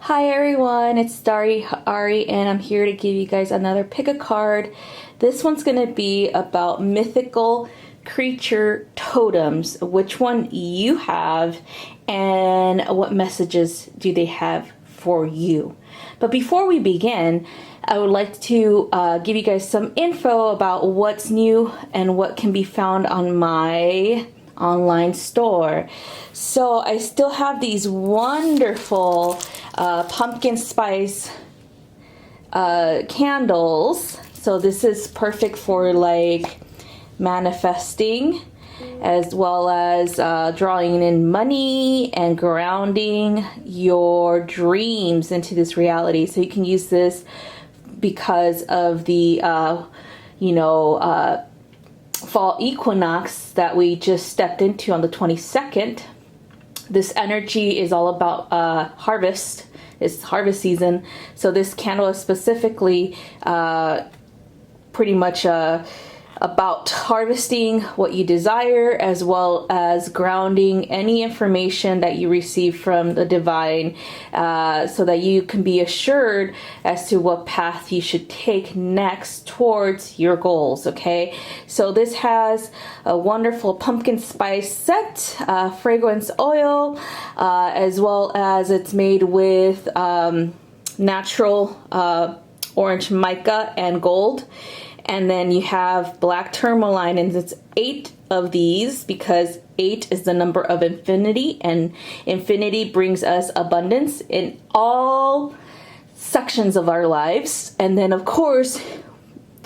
Hi everyone, it's StariAri and I'm here to give you guys another pick a card. This one's going to be about mythical creature totems, which one you have and what messages do they have for you. But before we begin, I would like to give you guys some info about what's new and what can be found on my online store. So I still have these wonderful pumpkin spice candles. So this is perfect for like manifesting, as well as drawing in money and grounding your dreams into this reality. So you can use this because of the fall equinox that we just stepped into on the 22nd. This energy is all about harvest. It's harvest season. So this candle is specifically pretty much about harvesting what you desire, as well as grounding any information that you receive from the divine, so that you can be assured as to what path you should take next towards your goals. Okay, so this has a wonderful pumpkin spice scent, fragrance oil, as well as it's made with natural orange mica and gold. And then you have black tourmaline, and it's 8 of these because 8 is the number of infinity, and infinity brings us abundance in all sections of our lives. And then of course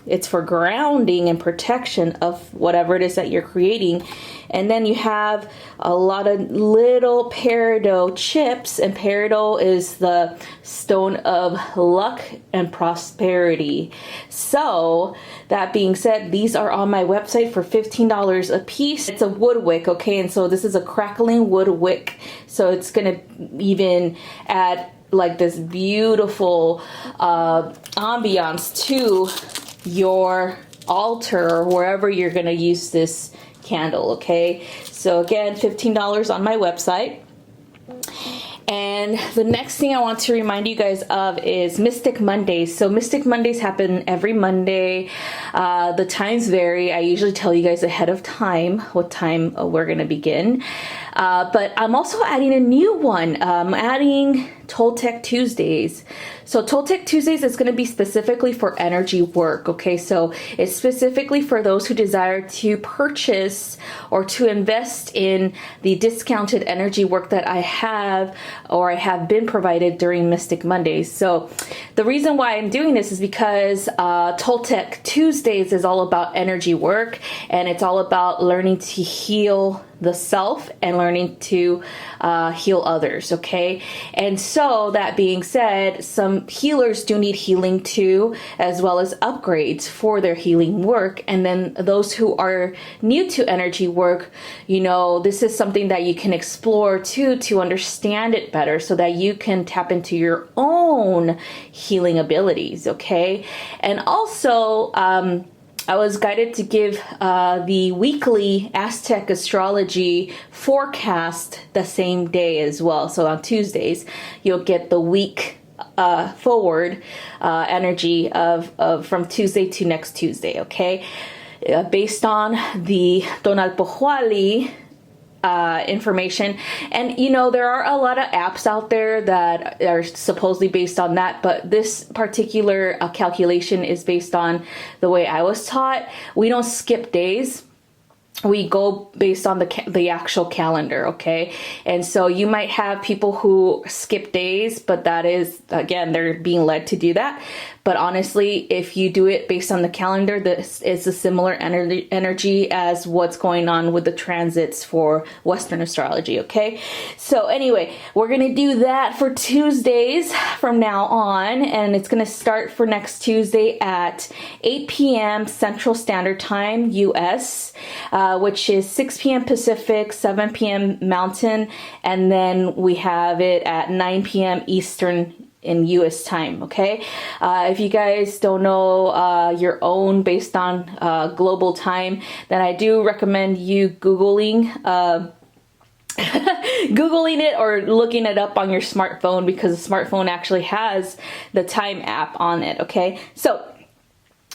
it's for grounding and protection of whatever it is that you're creating. And then you have a lot of little peridot chips, and peridot is the stone of luck and prosperity. So that being said, these are on my website for $15 a piece. It's a wood wick, okay? And so this is a crackling wood wick. So it's gonna even add like this beautiful ambiance to your altar or wherever you're going to use this candle. Okay, so again, $15 on my website. And the next thing I want to remind you guys of is Mystic Mondays. So Mystic Mondays happen every Monday. The times vary. I usually tell you guys ahead of time what time we're going to begin. But I'm also adding a new one. I'm adding TOLTEC Tuesdays. So TOLTEC Tuesdays is going to be specifically for energy work. Okay, so it's specifically for those who desire to purchase or to invest in the discounted energy work that I have or I have been provided during Mystic Mondays. So the reason why I'm doing this is because TOLTEC Tuesdays is all about energy work, and it's all about learning to heal the self and learning to heal others. Okay, and so that being said, some healers do need healing too, as well as upgrades for their healing work. And then those who are new to energy work, you know, this is something that you can explore too, to understand it better, so that you can tap into your own healing abilities. Okay, and also I was guided to give the weekly Aztec astrology forecast the same day as well. So on Tuesdays, you'll get the week forward energy of from Tuesday to next Tuesday. Okay, based on the Tonalpohualli information. And you know, there are a lot of apps out there that are supposedly based on that, but this particular calculation is based on the way I was taught. We don't skip days. We go based on the actual calendar. Okay, and so you might have people who skip days, but that is, again, they're being led to do that. But honestly, if you do it based on the calendar, this is a similar energy as what's going on with the transits for Western astrology. Okay, so anyway, we're gonna do that for Tuesdays from now on, and it's gonna start for next Tuesday at 8 p.m. Central Standard Time, US, which is 6 p.m. Pacific, 7 p.m. Mountain, and then we have it at 9 p.m. Eastern in US time. Okay, if you guys don't know your own based on global time, then I do recommend you Googling Googling it or looking it up on your smartphone, because the smartphone actually has the time app on it, okay? So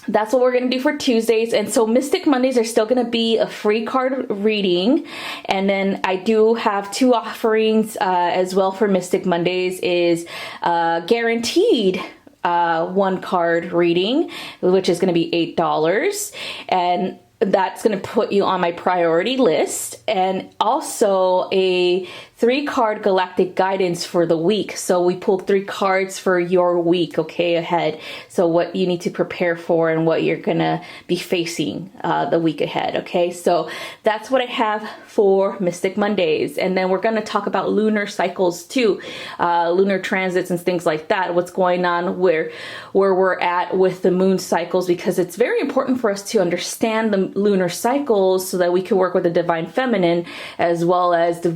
that's what we're going to do for Tuesdays. And so Mystic Mondays are still going to be a free card reading. And then I do have 2 offerings as well for Mystic Mondays, is guaranteed 1 card reading, which is going to be $8. And that's going to put you on my priority list, and also a 3-card galactic guidance for the week. So we pulled 3 cards for your week, okay, ahead. So what you need to prepare for and what you're going to be facing the week ahead, okay? So that's what I have for Mystic Mondays. And then we're going to talk about lunar cycles too, lunar transits and things like that, what's going on, where we're at with the moon cycles, because it's very important for us to understand the lunar cycles so that we can work with the divine feminine as well as the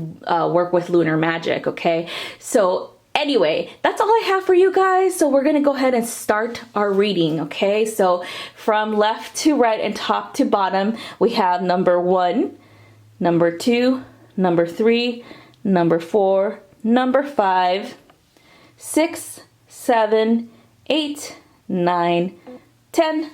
work with lunar magic, okay? So anyway, that's all I have for you guys. So we're going to go ahead and start our reading, okay? So from left to right and top to bottom, we have number 1, number 2, number 3, number 4, number 5, 6, 7, 8, 9, 10,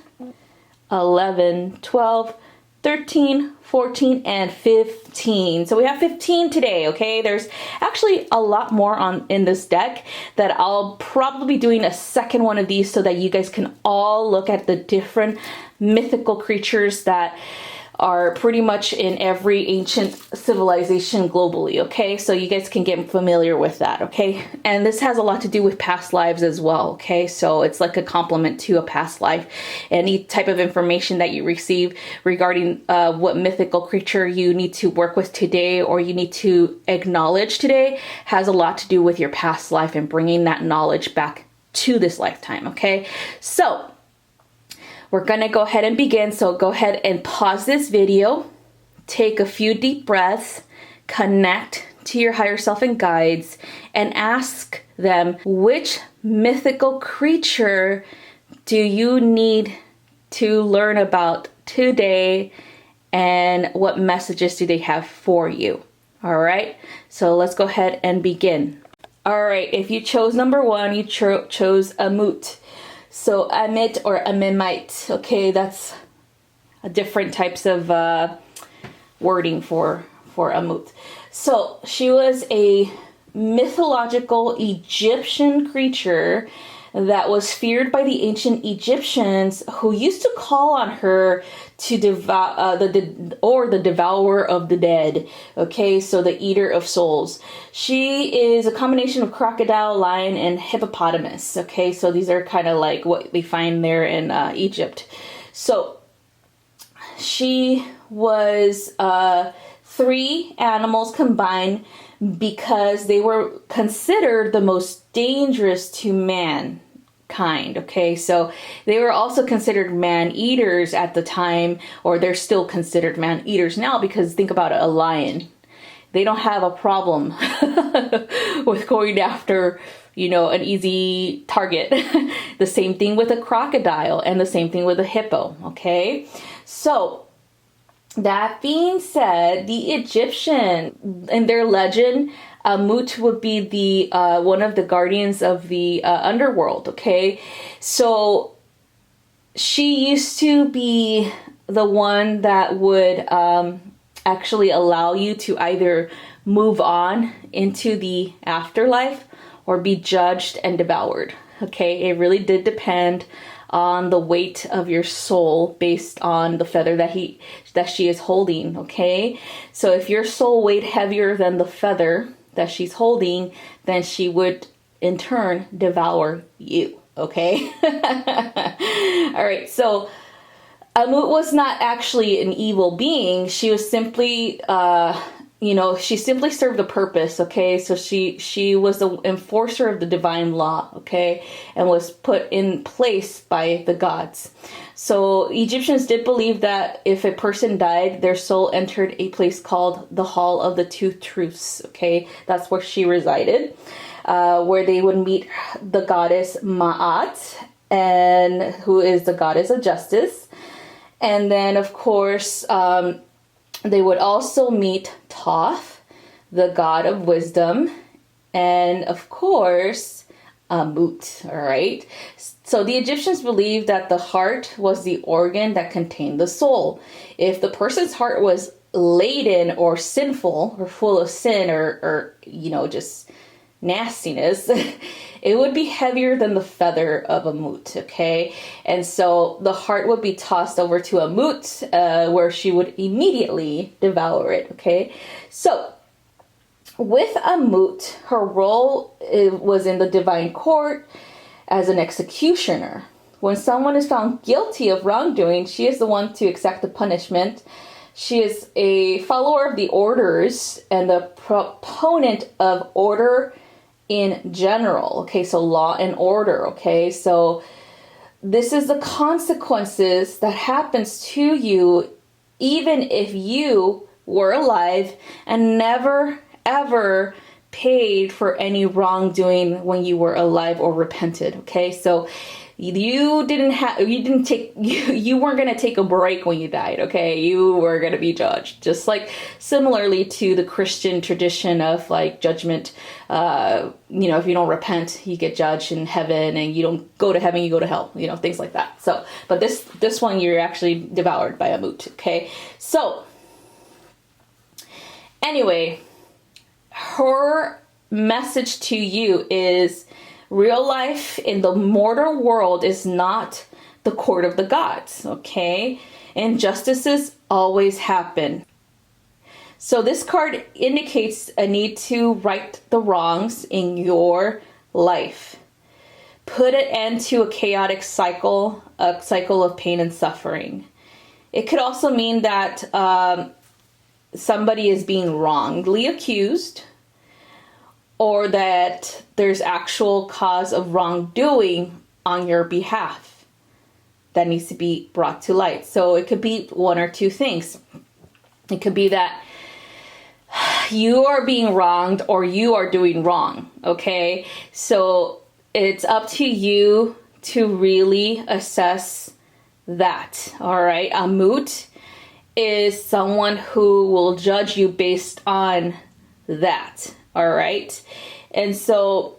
11, 12, 13, 14, and 15. So we have 15 today, okay? There's actually a lot more in this deck that I'll probably be doing a second one of these so that you guys can all look at the different mythical creatures that are pretty much in every ancient civilization globally, okay? So you guys can get familiar with that, okay? And this has a lot to do with past lives as well, okay? So it's like a complement to a past life. Any type of information that you receive regarding what mythical creature you need to work with today or you need to acknowledge today has a lot to do with your past life and bringing that knowledge back to this lifetime, okay? So we're going to go ahead and begin. So go ahead and pause this video, take a few deep breaths, connect to your higher self and guides, and ask them, which mythical creature do you need to learn about today, and what messages do they have for you? All right, so let's go ahead and begin. All right, if you chose number 1, you chose Amut. So Amit or Amimite, okay, that's a different types of wording for Amut. So she was a mythological Egyptian creature that was feared by the ancient Egyptians, who used to call on her to devour the devourer of the dead. Okay, so the eater of souls. She is a combination of crocodile, lion, and hippopotamus. Okay, so these are kind of like what they find there in Egypt. So she was 3 animals combined because they were considered the most dangerous to mankind. Okay, so they were also considered man-eaters at the time, or they're still considered man-eaters now, because think about it, a lion. They don't have a problem with going after, an easy target. The same thing with a crocodile, and the same thing with a hippo, okay? So that being said, the Egyptian, in their legend, Mut would be the one of the guardians of the underworld, okay? So she used to be the one that would actually allow you to either move on into the afterlife or be judged and devoured, okay? It really did depend on the weight of your soul based on the feather that she is holding, okay? So if your soul weighed heavier than the feather that she's holding, then she would in turn devour you, okay? All right, so Amut was not actually an evil being. She was simply she simply served a purpose, okay? So she was the enforcer of the divine law, okay? And was put in place by the gods. So Egyptians did believe that if a person died, their soul entered a place called the Hall of the Two Truths, okay? That's where she resided, where they would meet the goddess Ma'at, and who is the goddess of justice. And then, of course, they would also meet Thoth, the god of wisdom, and of course, Mut, all right? So the Egyptians believed that the heart was the organ that contained the soul. If the person's heart was laden or sinful or full of sin or just nastiness, it would be heavier than the feather of a Mut, okay? And so the heart would be tossed over to a Mut, where she would immediately devour it, okay? So with a Mut, her role was in the divine court as an executioner. When someone is found guilty of wrongdoing, she is the one to exact the punishment. She is a follower of the orders and the proponent of order in general. Okay, so law and order. Okay, so this is the consequences that happens to you even if you were alive and never ever paid for any wrongdoing when you were alive or repented. Okay, so you weren't going to take a break when you died. Okay, you were going to be judged, just like similarly to the Christian tradition of like judgment. If you don't repent, you get judged in heaven, and you don't go to heaven, you go to hell, things like that. So but this one, you're actually devoured by a Mut. Okay, so anyway, her message to you is real life in the mortal world is not the court of the gods, okay? Injustices always happen. So this card indicates a need to right the wrongs in your life. Put an end to a chaotic cycle, a cycle of pain and suffering. It could also mean that somebody is being wrongly accused, or that there's actual cause of wrongdoing on your behalf that needs to be brought to light. So it could be one or two things. It could be that you are being wronged or you are doing wrong, okay? So it's up to you to really assess that, all right? A Mut is someone who will judge you based on that. All right. And so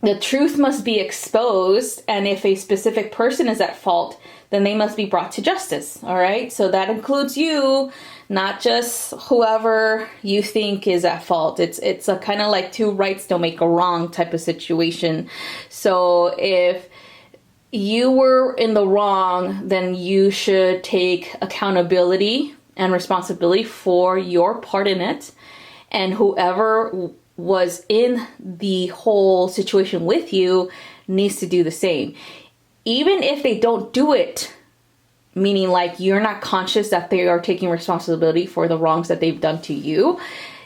the truth must be exposed. And if a specific person is at fault, then they must be brought to justice. All right. So that includes you, not just whoever you think is at fault. It's a kind of like two rights don't make a wrong type of situation. So if you were in the wrong, then you should take accountability and responsibility for your part in it. And whoever was in the whole situation with you needs to do the same. Even if they don't do it, meaning like you're not conscious that they are taking responsibility for the wrongs that they've done to you,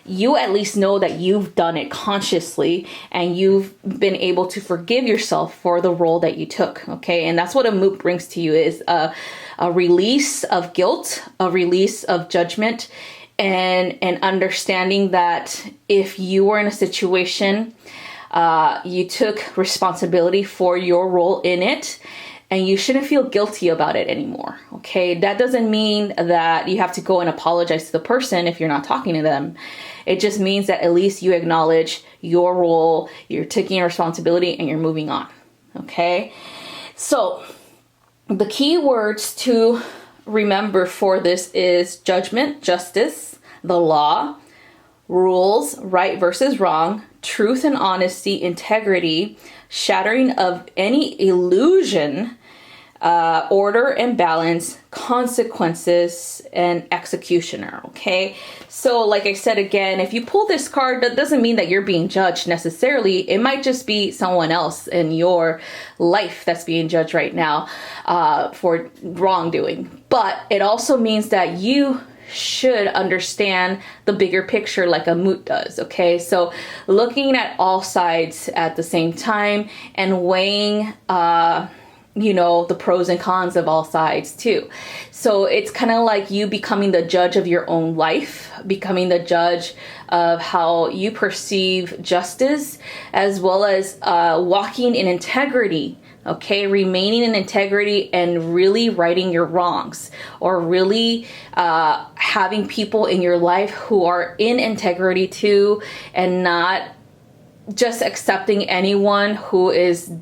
you at least know that you've done it consciously and you've been able to forgive yourself for the role that you took. Okay, and that's what a Mut brings to you, is a release of guilt, a release of judgment, and understanding that if you were in a situation, you took responsibility for your role in it, and you shouldn't feel guilty about it anymore. Okay, that doesn't mean that you have to go and apologize to the person if you're not talking to them. It just means that at least you acknowledge your role, you're taking responsibility, and you're moving on. Okay, so the key words to remember for this is judgment, justice, the law, rules, right versus wrong, truth and honesty, integrity, shattering of any illusion, order and balance, consequences, and executioner. Okay, so like I said again, if you pull this card, that doesn't mean that you're being judged necessarily. It might just be someone else in your life that's being judged right now for wrongdoing. But it also means that you should understand the bigger picture like a Mut does. Okay, so looking at all sides at the same time and weighing you know, the pros and cons of all sides too. So it's kind of like you becoming the judge of your own life, becoming the judge of how you perceive justice, as well as walking in integrity. Okay, remaining in integrity and really righting your wrongs, or really having people in your life who are in integrity too, and not just accepting anyone who is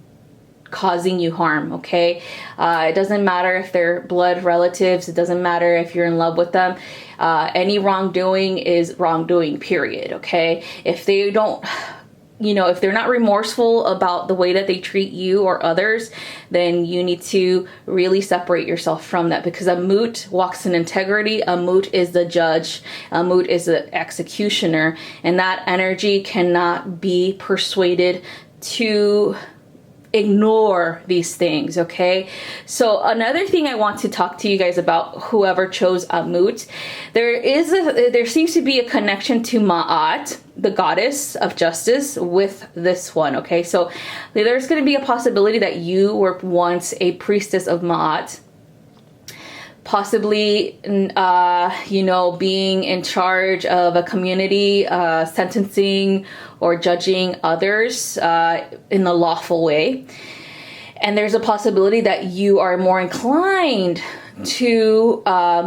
causing you harm. Okay, it doesn't matter if they're blood relatives, it doesn't matter if you're in love with them. Any wrongdoing is wrongdoing, period. Okay, if they don't, you know, if they're not remorseful about the way that they treat you or others, then you need to really separate yourself from that, because a moot walks in integrity. A moot is the judge. A moot is the executioner, and that energy cannot be persuaded to ignore these things. Okay, so another thing I want to talk to you guys about, whoever chose a moot, there seems to be a connection to Ma'at, the goddess of justice, with this one. Okay, so there's going to be a possibility that you were once a priestess of Ma'at, possibly you know, being in charge of a community, sentencing or judging others in a lawful way. And there's a possibility that you are more inclined to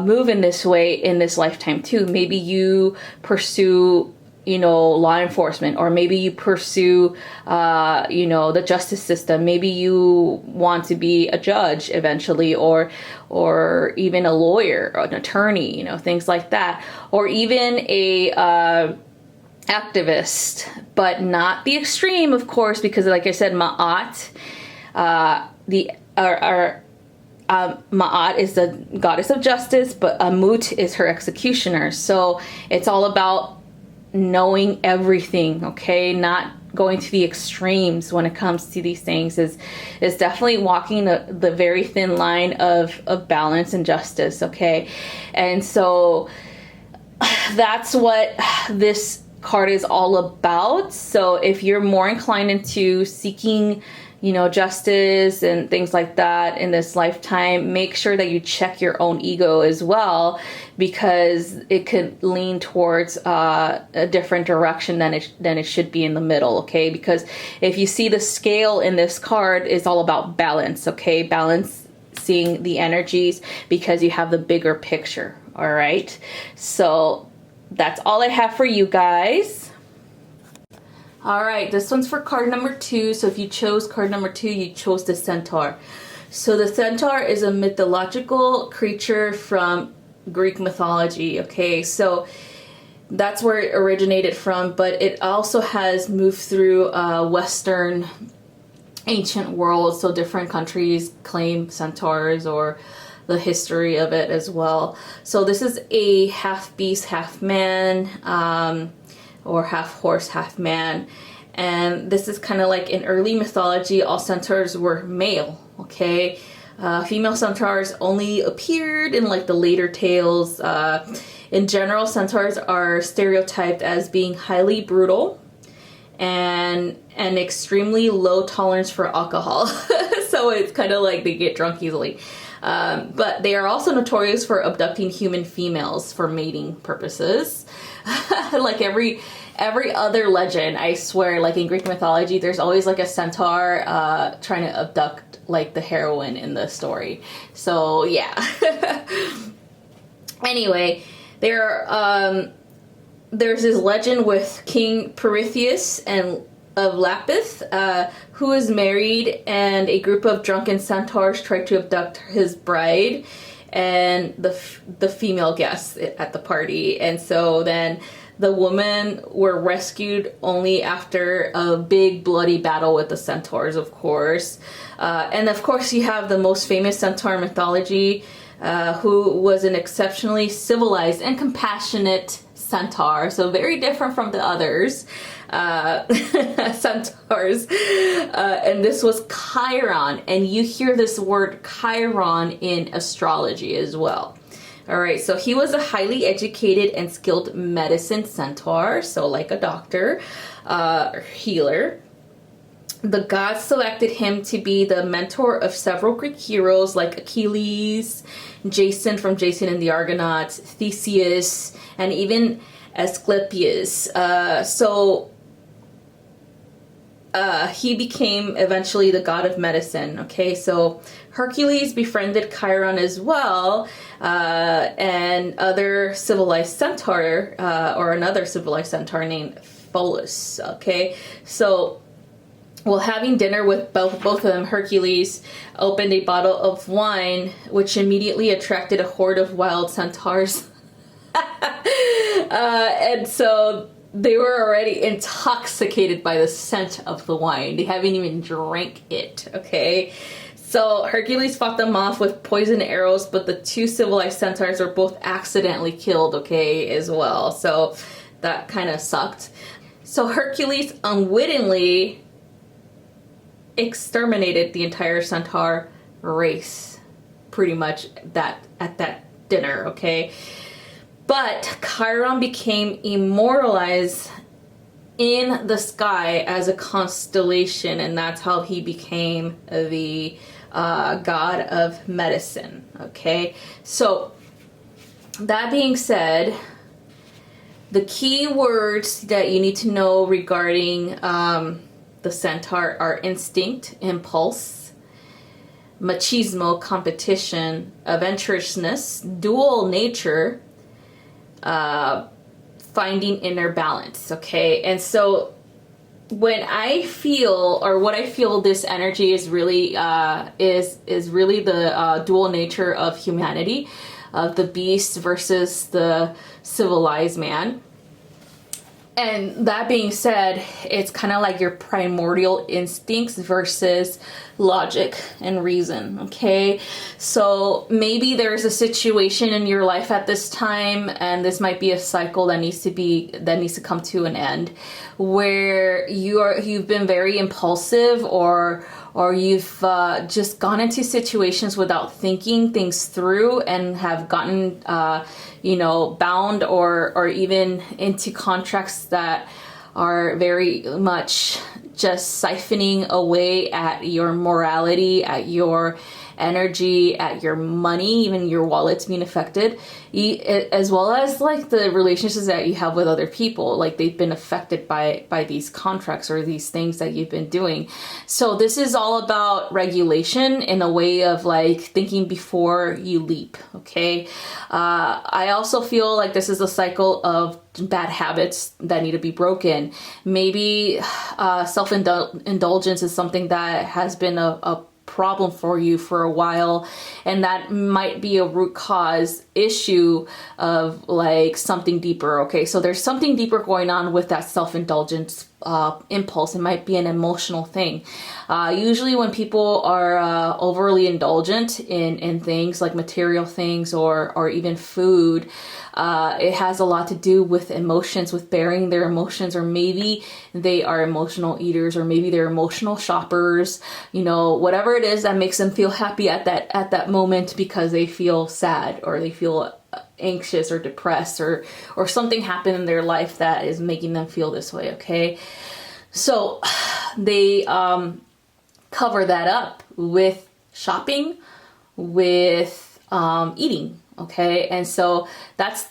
move in this way in this lifetime too. Maybe you pursue, you know, law enforcement, or maybe you pursue, you know, the justice system. Maybe you want to be a judge eventually, or even a lawyer or an attorney, you know, things like that, or even a activist, but not the extreme, of course, because like I said, Ma'at, Ma'at is the goddess of justice, but Amut is her executioner. So it's all about knowing everything, okay? Not going to the extremes when it comes to these things is definitely walking the very thin line of balance and justice, okay? And so that's what this card is all about. So if you're more inclined into seeking, you know, justice and things like that in this lifetime, make sure that you check your own ego as well, because it could lean towards a different direction than it should be in the middle. Okay, because if you see the scale in this card is all about balance. Okay, balancing the energies, because you have the bigger picture. All right, so that's all I have for you guys. All right, this one's for card number 2. So if you chose card number 2, you chose the centaur. So the centaur is a mythological creature from Greek mythology. Okay, so that's where it originated from, but it also has moved through Western ancient world. So different countries claim centaurs, or the history of it as well. So this is a half beast, half man, or half horse, half man. And this is kind of like in early mythology, all centaurs were male, okay? Female centaurs only appeared in like the later tales. In general, centaurs are stereotyped as being highly brutal and an extremely low tolerance for alcohol. So it's kind of like they get drunk easily. But they are also notorious for abducting human females for mating purposes. Like every other legend, I swear, like in Greek mythology, there's always like a centaur trying to abduct like the heroine in the story. So yeah. Anyway, there's this legend with King Pirithous and of Lapith, who is married, and a group of drunken centaurs tried to abduct his bride and the female guests at the party. And so then the women were rescued only after a big bloody battle with the centaurs, of course. And of course you have the most famous centaur mythology, who was an exceptionally civilized and compassionate centaur, so very different from the others centaurs, and this was Chiron, and you hear this word Chiron in astrology as well. All right, so he was a highly educated and skilled medicine centaur, so like a doctor, healer. the gods selected him to be the mentor of several Greek heroes like Achilles, Jason from Jason and the Argonauts, Theseus, and even Asclepius. He became eventually the god of medicine. Okay, so Hercules befriended Chiron as well, and other civilized centaur, or another civilized centaur named Pholus. Okay, so while having dinner with both of them, Hercules opened a bottle of wine, which immediately attracted a horde of wild centaurs. And so they were already intoxicated by the scent of the wine. They haven't even drank it, okay? So Hercules fought them off with poison arrows, but the two civilized centaurs were both accidentally killed, okay, as well. So that kind of sucked. So Hercules unwittingly exterminated the entire centaur race, pretty much at that dinner, okay? But Chiron became immortalized in the sky as a constellation, and that's how he became the god of medicine, okay? So that being said, the key words that you need to know regarding the centaur are instinct, impulse, machismo, competition, adventurousness, dual nature, finding inner balance, okay? And so when I feel, or what I feel this energy is really, is really the dual nature of humanity, of the beast versus the civilized man. And that being said, it's kind of like your primordial instincts versus logic and reason, okay? So maybe there's a situation in your life at this time, and this might be a cycle that needs to come to an end, where you've been very impulsive, or you've just gone into situations without thinking things through and have gotten bound or even into contracts that are very much just siphoning away at your morality, at your energy, at your money, even your wallet's being affected, as well as like the relationships that you have with other people, like they've been affected by these contracts or these things that you've been doing. So this is all about regulation in a way of like thinking before you leap, okay? I also feel like this is a cycle of bad habits that need to be broken. Maybe self-indulgence is something that has been a problem for you for a while, and that might be a root cause issue of like something deeper, okay? So there's something deeper going on with that self-indulgence impulse. It might be an emotional thing. Usually when people are overly indulgent in things like material things or even food, it has a lot to do with emotions, with bearing their emotions, or maybe they are emotional eaters, or maybe they're emotional shoppers, whatever it is that makes them feel happy at that moment because they feel sad or they feel anxious or depressed or something happened in their life that is making them feel this way, okay? So they cover that up with shopping, with eating, okay? And so that's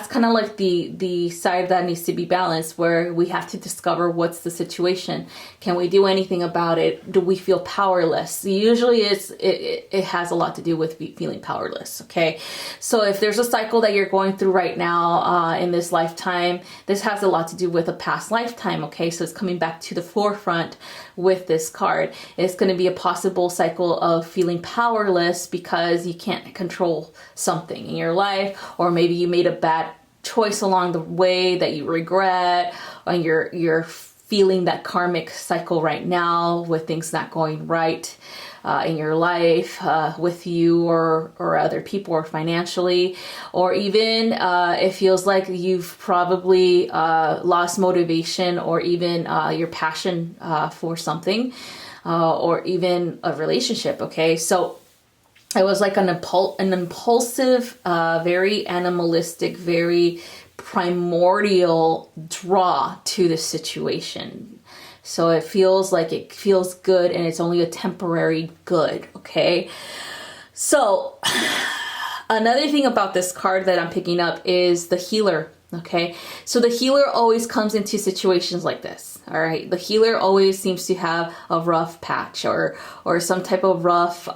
kind of like the side that needs to be balanced, where we have to discover what's the situation. Can we do anything about it? Do we feel powerless? Usually it has a lot to do with feeling powerless, okay? So if there's a cycle that you're going through right now in this lifetime, this has a lot to do with a past lifetime, okay? So it's coming back to the forefront with this card. It's going to be a possible cycle of feeling powerless because you can't control something in your life, or maybe you made a bad choice along the way that you regret, and you're feeling that karmic cycle right now with things not going right in your life, with you or other people, or financially, or even it feels like you've probably lost motivation or even your passion for something, or even a relationship, okay? So it was like an impulsive, very animalistic, very primordial draw to the situation. So it feels good and it's only a temporary good, okay? So another thing about this card that I'm picking up is the healer, okay? So the healer always comes into situations like this, all right? The healer always seems to have a rough patch or some type of rough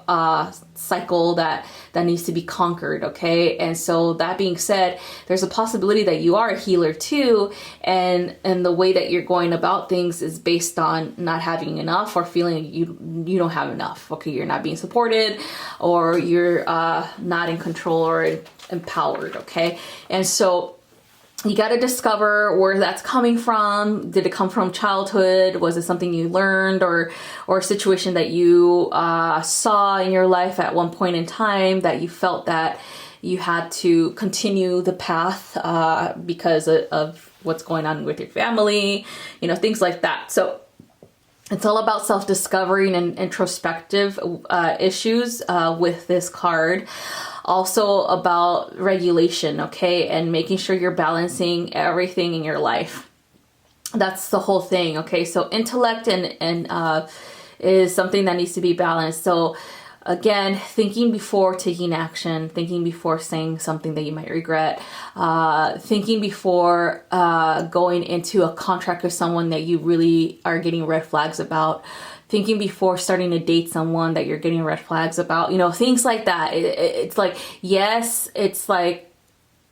cycle that needs to be conquered, okay? And so that being said, there's a possibility that you are a healer too, and the way that you're going about things is based on not having enough or feeling you don't have enough, okay? You're not being supported, or you're not in control or empowered, okay? And so you got to discover where that's coming from. Did it come from childhood? Was it something you learned or a situation that you saw in your life at one point in time that you felt that you had to continue the path because of what's going on with your family, you know, things like that. So it's all about self-discovery and introspective issues with this card. Also about regulation, okay? And making sure you're balancing everything in your life. That's the whole thing, okay? So intellect and is something that needs to be balanced. So again, thinking before taking action, thinking before saying something that you might regret, thinking before going into a contract with someone that you really are getting red flags about, thinking before starting to date someone that you're getting red flags about, you know, things like that. It's like, yes, it's like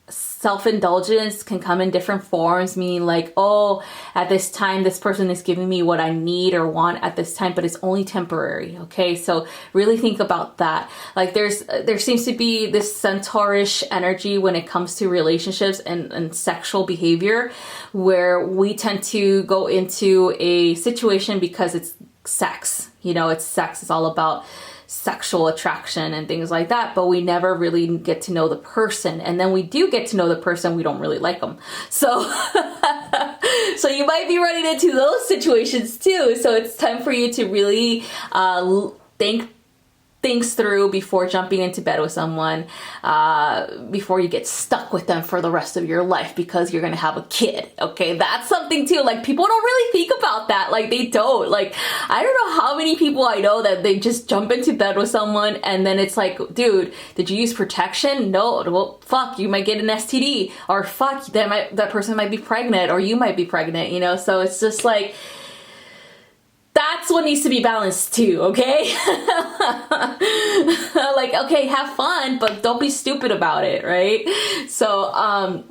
self-indulgence can come in different forms, meaning like, oh, at this time, this person is giving me what I need or want at this time, but it's only temporary, okay? So really think about that. Like there seems to be this centaurish energy when it comes to relationships and sexual behavior, where we tend to go into a situation because it's sex, you know, it's sex. It's all about sexual attraction and things like that, but we never really get to know the person. And then we do get to know the person, we don't really like them. So so you might be running into those situations too. So it's time for you to really think things through before jumping into bed with someone, before you get stuck with them for the rest of your life because you're gonna have a kid, okay? That's something too. Like, people don't really think about that. Like, they don't. Like, I don't know how many people I know that they just jump into bed with someone and then it's like, dude, did you use protection? No. Well, fuck, you might get an STD, or fuck, that person might be pregnant, or you might be pregnant, you know? So it's just like, that's what needs to be balanced too, okay? Like, okay, have fun, but don't be stupid about it, right? So,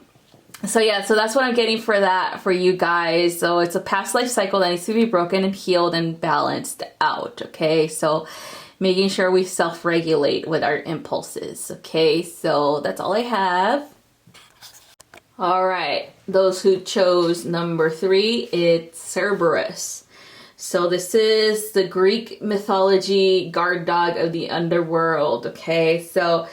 so yeah, so that's what I'm getting for that for you guys. So it's a past life cycle that needs to be broken and healed and balanced out, okay? So making sure we self-regulate with our impulses, okay? So that's all I have. All right, those who chose number 3, it's Cerberus. So this is the Greek mythology guard dog of the underworld, okay? So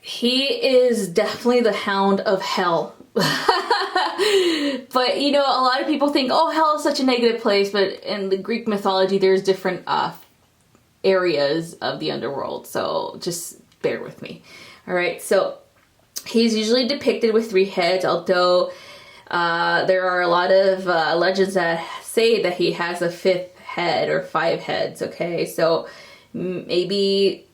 he is definitely the hound of hell. But, you know, a lot of people think, oh, hell is such a negative place, but in the Greek mythology, there's different areas of the underworld. So just bear with me. All right, so he's usually depicted with 3 heads, although there are a lot of legends that say that he has a 5th head or 5 heads, okay? So maybe,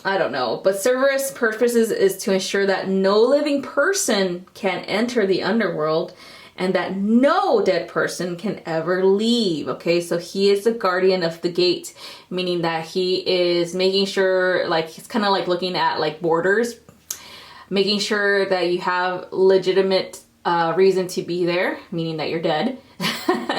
I don't know. But Cerberus' purpose is to ensure that no living person can enter the underworld and that no dead person can ever leave, okay? So he is the guardian of the gate, meaning that he is making sure, like, he's kind of like looking at like borders, making sure that you have legitimate reason to be there, meaning that you're dead.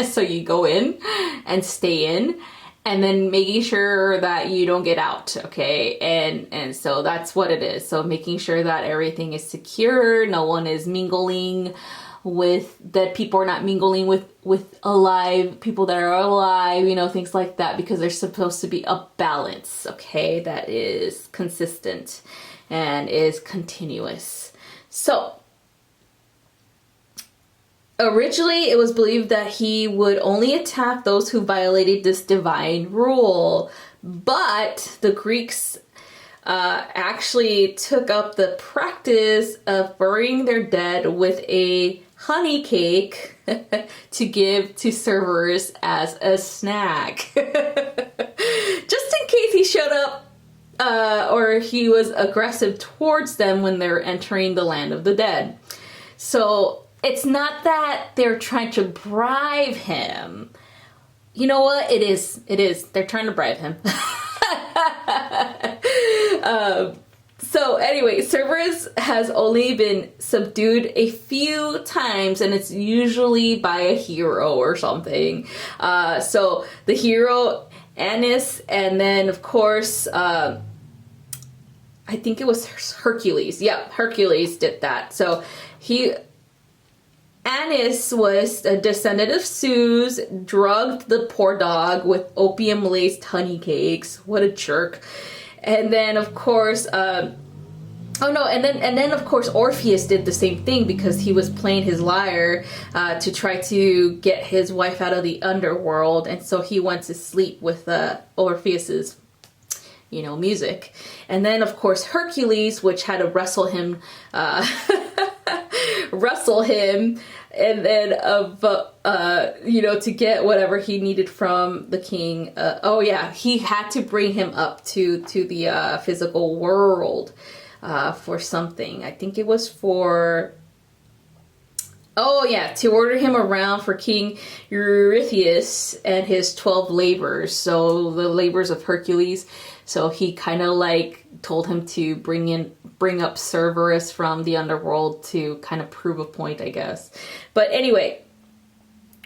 So you go in and stay in, and then making sure that you don't get out, okay? And so that's what it is. So making sure that everything is secure, no one is mingling with dead people, or not mingling with alive people that are alive, you know, things like that, because there's supposed to be a balance, okay, that is consistent and is continuous. So originally, it was believed that he would only attack those who violated this divine rule, but the Greeks actually took up the practice of burying their dead with a honey cake, to give to Cerberus as a snack. Just in case he showed up or he was aggressive towards them when they're entering the land of the dead. So it's not that they're trying to bribe him. You know what? It is. They're trying to bribe him. So anyway, Cerberus has only been subdued a few times, and it's usually by a hero or something. So the hero, Anis, and then of course, I think it was Hercules. Yeah, Hercules did that. So Anis was a descendant of Zeus, drugged the poor dog with opium-laced honey cakes. What a jerk. And then of course, and then of course Orpheus did the same thing because he was playing his lyre to try to get his wife out of the underworld, and so he went to sleep with Orpheus's, music. And then of course Hercules, which had to wrestle him, and then to get whatever he needed from the king. He had to bring him up to the physical world for something. I think it was to order him around for King Eurystheus and his 12 labors. So the labors of Hercules. So he kind of told him to bring up Cerberus from the underworld to kind of prove a point, I guess. But anyway,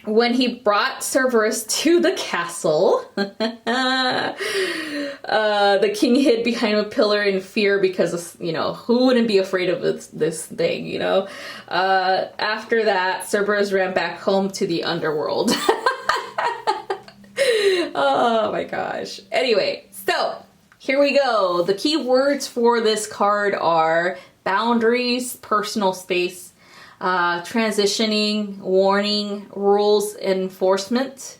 when he brought Cerberus to the castle, the king hid behind a pillar in fear because, who wouldn't be afraid of this thing, After that, Cerberus ran back home to the underworld. Oh my gosh. Anyway, so here we go. The key words for this card are boundaries, personal space, transitioning, warning, rules enforcement,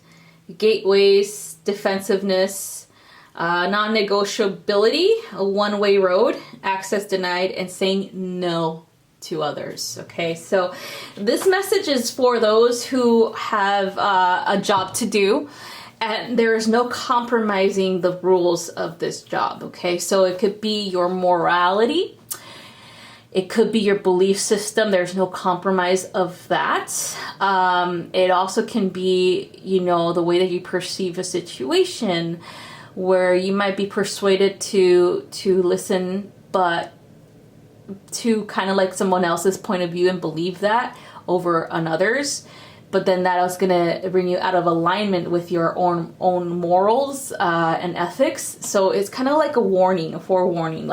gateways, defensiveness, non-negotiability, a one-way road, access denied, and saying no to others. Okay, so this message is for those who have a job to do, and there is no compromising the rules of this job. Okay, so it could be your morality, it could be your belief system. There's no compromise of that. It also can be, the way that you perceive a situation, where you might be persuaded to listen, but to kind of like someone else's point of view and believe that over another's. But then that is going to bring you out of alignment with your own morals and ethics. So it's kind of like a forewarning.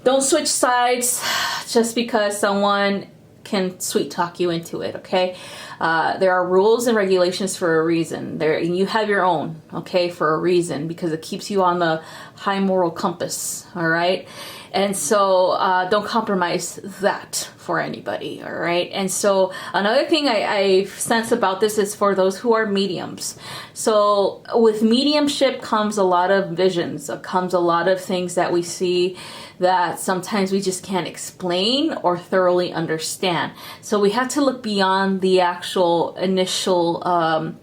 Don't switch sides just because someone can sweet talk you into it, okay? There are rules and regulations for a reason. You have your own, okay, for a reason, because it keeps you on the high moral compass, all right? And so don't compromise that for anybody, all right? And so another thing I sense about this is for those who are mediums. So with mediumship comes a lot of visions, comes a lot of things that we see that sometimes we just can't explain or thoroughly understand. So we have to look beyond the actual initial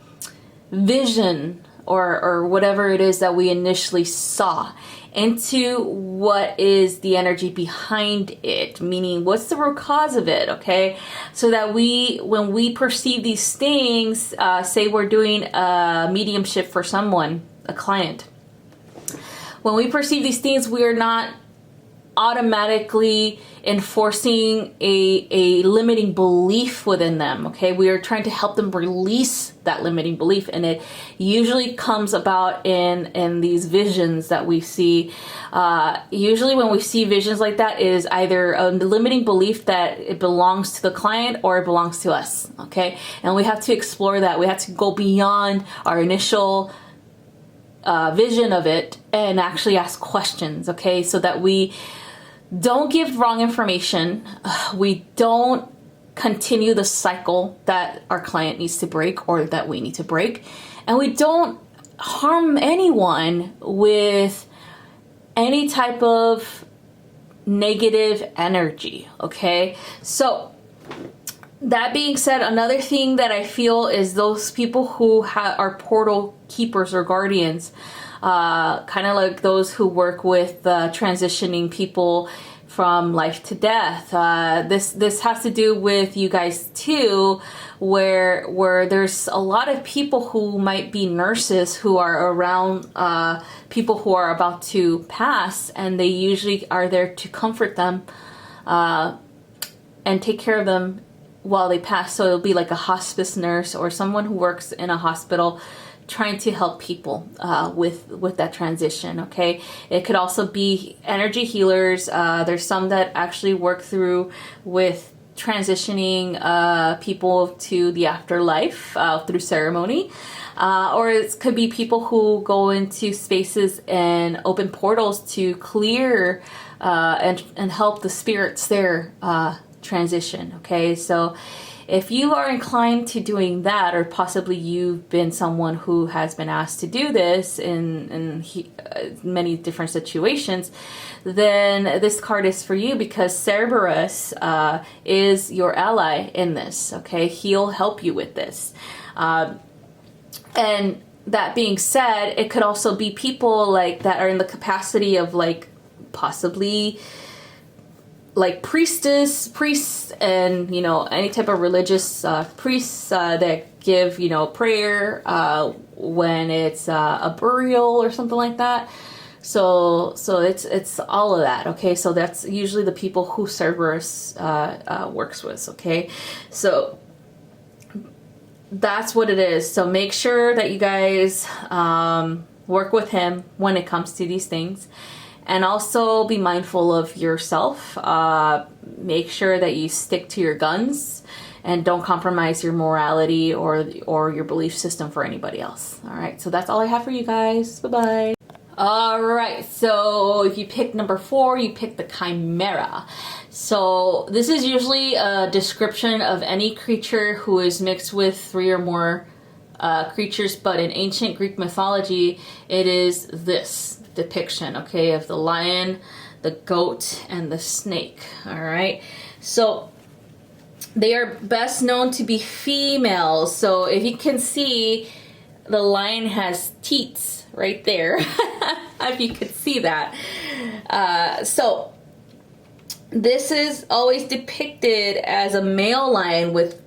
vision or whatever it is that we initially saw into what is the energy behind it, meaning what's the root cause of it, okay? So that when we perceive these things, say we're doing a mediumship for someone, a client, when we perceive these things, we are not automatically enforcing a limiting belief within them, okay? We are trying to help them release that limiting belief, and it usually comes about in these visions that we see. Usually when we see visions like that, it is either a limiting belief that it belongs to the client or it belongs to us, okay? And we have to explore that. We have to go beyond our initial vision of it and actually ask questions, okay? So that we don't give wrong information. We don't continue the cycle that our client needs to break or that we need to break. And we don't harm anyone with any type of negative energy, okay? So That being said, another thing that I feel is those people who are portal keepers or guardians, kind of like those who work with transitioning people from life to death. This has to do with you guys too, where there's a lot of people who might be nurses who are around people who are about to pass, and they usually are there to comfort them and take care of them while they pass. So it'll be like a hospice nurse or someone who works in a hospital trying to help people with that transition. Okay, it could also be energy healers. There's some that actually work through with transitioning people to the afterlife through ceremony, or it could be people who go into spaces and open portals to clear and help the spirits there transition. Okay, so if you are inclined to doing that, or possibly you've been someone who has been asked to do this in many different situations, then this card is for you, because Cerberus is your ally in this. Okay, he'll help you with this. And that being said, it could also be people like that are in the capacity of like possibly like priests, and any type of religious priests that give prayer when it's a burial or something like that. So it's all of that. Okay, so that's usually the people who Cerberus works with. Okay, so that's what it is. So make sure that you guys work with him when it comes to these things. And also be mindful of yourself. Make sure that you stick to your guns and don't compromise your morality or your belief system for anybody else. All right, so that's all I have for you guys. Bye-bye. All right, so if you pick number 4, you pick the Chimera. So this is usually a description of any creature who is mixed with 3 or more creatures, but in ancient Greek mythology, it is this depiction, okay, of the lion, the goat, and the snake. All right, so they are best known to be females. So if you can see, the lion has teats right there. If you could see that. So this is always depicted as a male lion with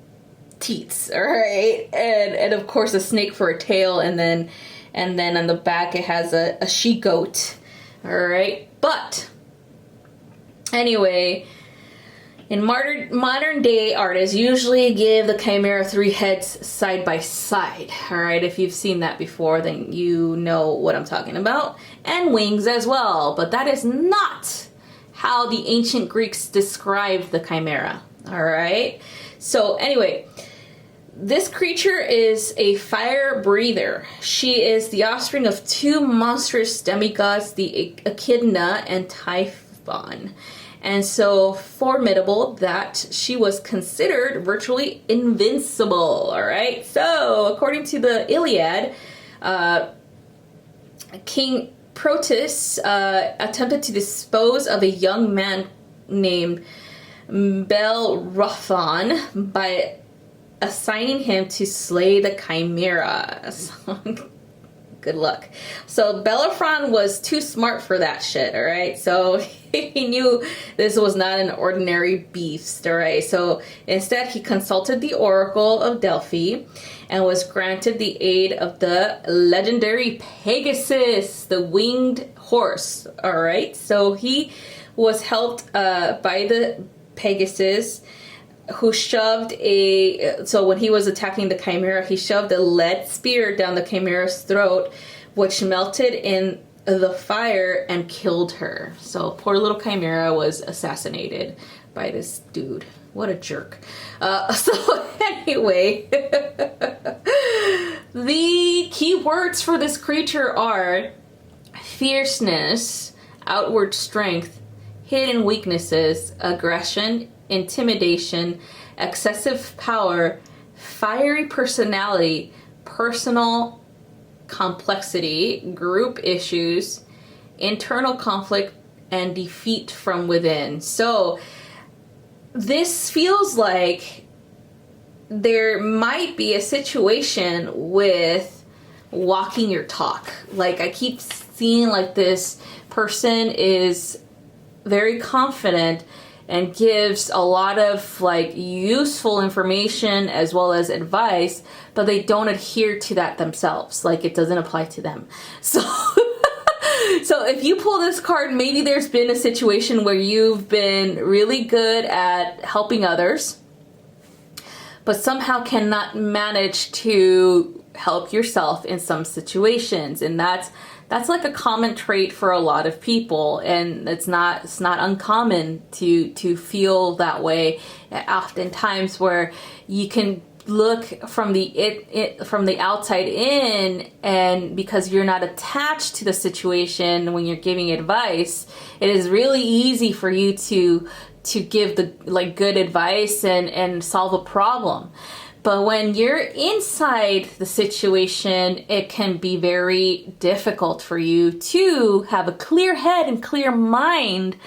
teats, all right, and of course a snake for a tail, and then on the back it has a she-goat. All right, but anyway, in modern day artists usually give the Chimera 3 heads side by side. All right, if you've seen that before, then you know what I'm talking about, and wings as well. But that is not how the ancient Greeks described the Chimera. All right, so anyway, this creature is a fire breather. She is the offspring of 2 monstrous demigods, the Echidna and Typhon. And so formidable that she was considered virtually invincible. All right. So according to the Iliad, King Proteus attempted to dispose of a young man named Bellerophon by assigning him to slay the Chimera. Good luck. So Bellerophon was too smart for that shit, all right? So he knew this was not an ordinary beast, all right? So instead he consulted the Oracle of Delphi and was granted the aid of the legendary Pegasus, the winged horse, all right? So he was helped by the Pegasus, who shoved so when he was attacking the Chimera, he shoved a lead spear down the Chimera's throat, which melted in the fire and killed her. So poor little Chimera was assassinated by this dude. What a jerk. So anyway, the key words for this creature are fierceness, outward strength, hidden weaknesses, aggression, intimidation, excessive power, fiery personality, personal complexity, group issues, internal conflict, and defeat from within. So this feels like there might be a situation with walking your talk. Like, I keep seeing like this person is very confident and gives a lot of like useful information as well as advice, but they don't adhere to that themselves. Like, it doesn't apply to them. So so if you pull this card, maybe there's been a situation where you've been really good at helping others, but somehow cannot manage to help yourself in some situations. And that's like a common trait for a lot of people, and it's not uncommon to feel that way oftentimes, where you can look from the outside in, and because you're not attached to the situation when you're giving advice, it is really easy for you to give the like good advice and solve a problem. But when you're inside the situation, it can be very difficult for you to have a clear head and clear mind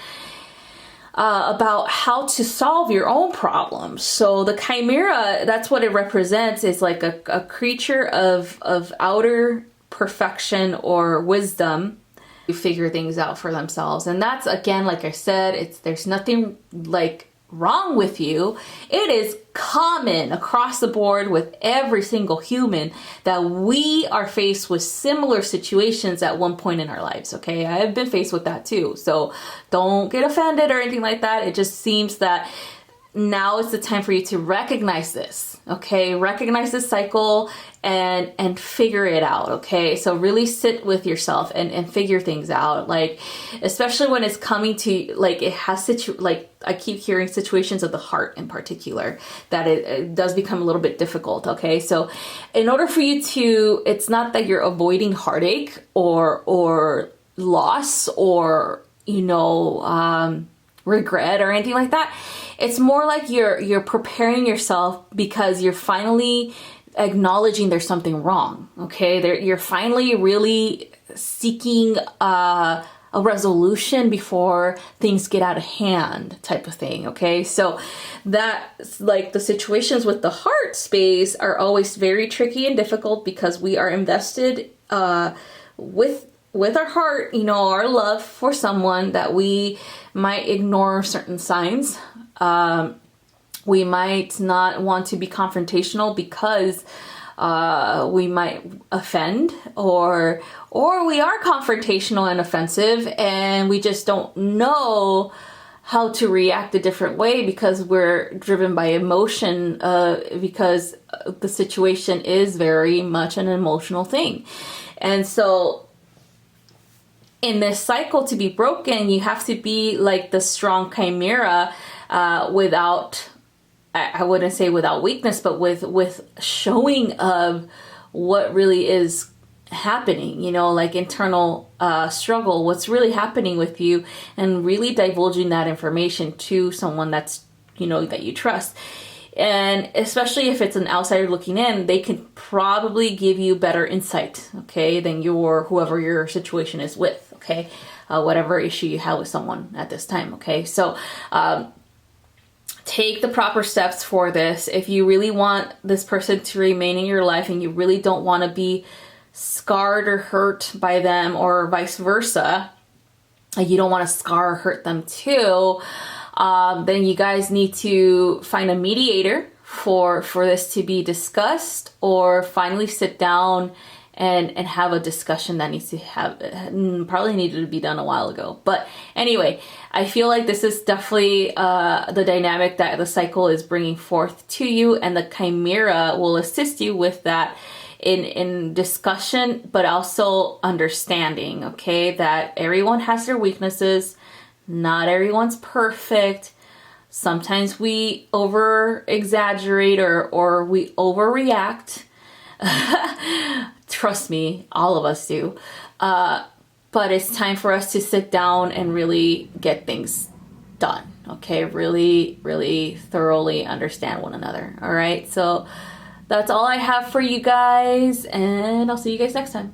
about how to solve your own problems. So the chimera, that's what it represents, is like a creature of outer perfection or wisdom to figure things out for themselves. And that's, again, like I said, there's nothing like wrong with you. It is common across the board with every single human that we are faced with similar situations at one point in our lives. Okay, I have been faced with that too, so don't get offended or anything like that. It just seems that now is the time for you to recognize this. Okay, recognize this cycle and figure it out. Okay, so really sit with yourself and figure things out. Like, especially when it's coming to like, it has like I keep hearing situations of the heart in particular, that it does become a little bit difficult. Okay, so in order for you to, it's not that you're avoiding heartache or loss or regret or anything like that. It's more like you're preparing yourself because you're finally acknowledging there's something wrong. Okay, you're finally really seeking a resolution before things get out of hand, type of thing. Okay, so that's like the situations with the heart space are always very tricky and difficult because we are invested with our heart, our love for someone, that we might ignore certain signs. We might not want to be confrontational because we might offend, or we are confrontational and offensive, and we just don't know how to react a different way because we're driven by emotion, because the situation is very much an emotional thing. And so in this cycle to be broken, you have to be like the strong chimera, without, I wouldn't say without weakness, but with showing of what really is happening, like internal struggle, what's really happening with you, and really divulging that information to someone that's, that you trust. And especially if it's an outsider looking in, they can probably give you better insight, okay, than whoever your situation is with, okay, whatever issue you have with someone at this time, okay. So take the proper steps for this. If you really want this person to remain in your life and you really don't want to be scarred or hurt by them, or vice versa, you don't want to scar or hurt them too, then you guys need to find a mediator for this to be discussed, or finally sit down and have a discussion that needs to probably needed to be done a while ago. But anyway, I feel like this is definitely the dynamic that the cycle is bringing forth to you, and the chimera will assist you with that in discussion, but also understanding, okay, that everyone has their weaknesses. Not everyone's perfect. Sometimes we over exaggerate or we overreact. Trust me, all of us do. But it's time for us to sit down and really get things done. Okay, really, really thoroughly understand one another. All right, so that's all I have for you guys, and I'll see you guys next time.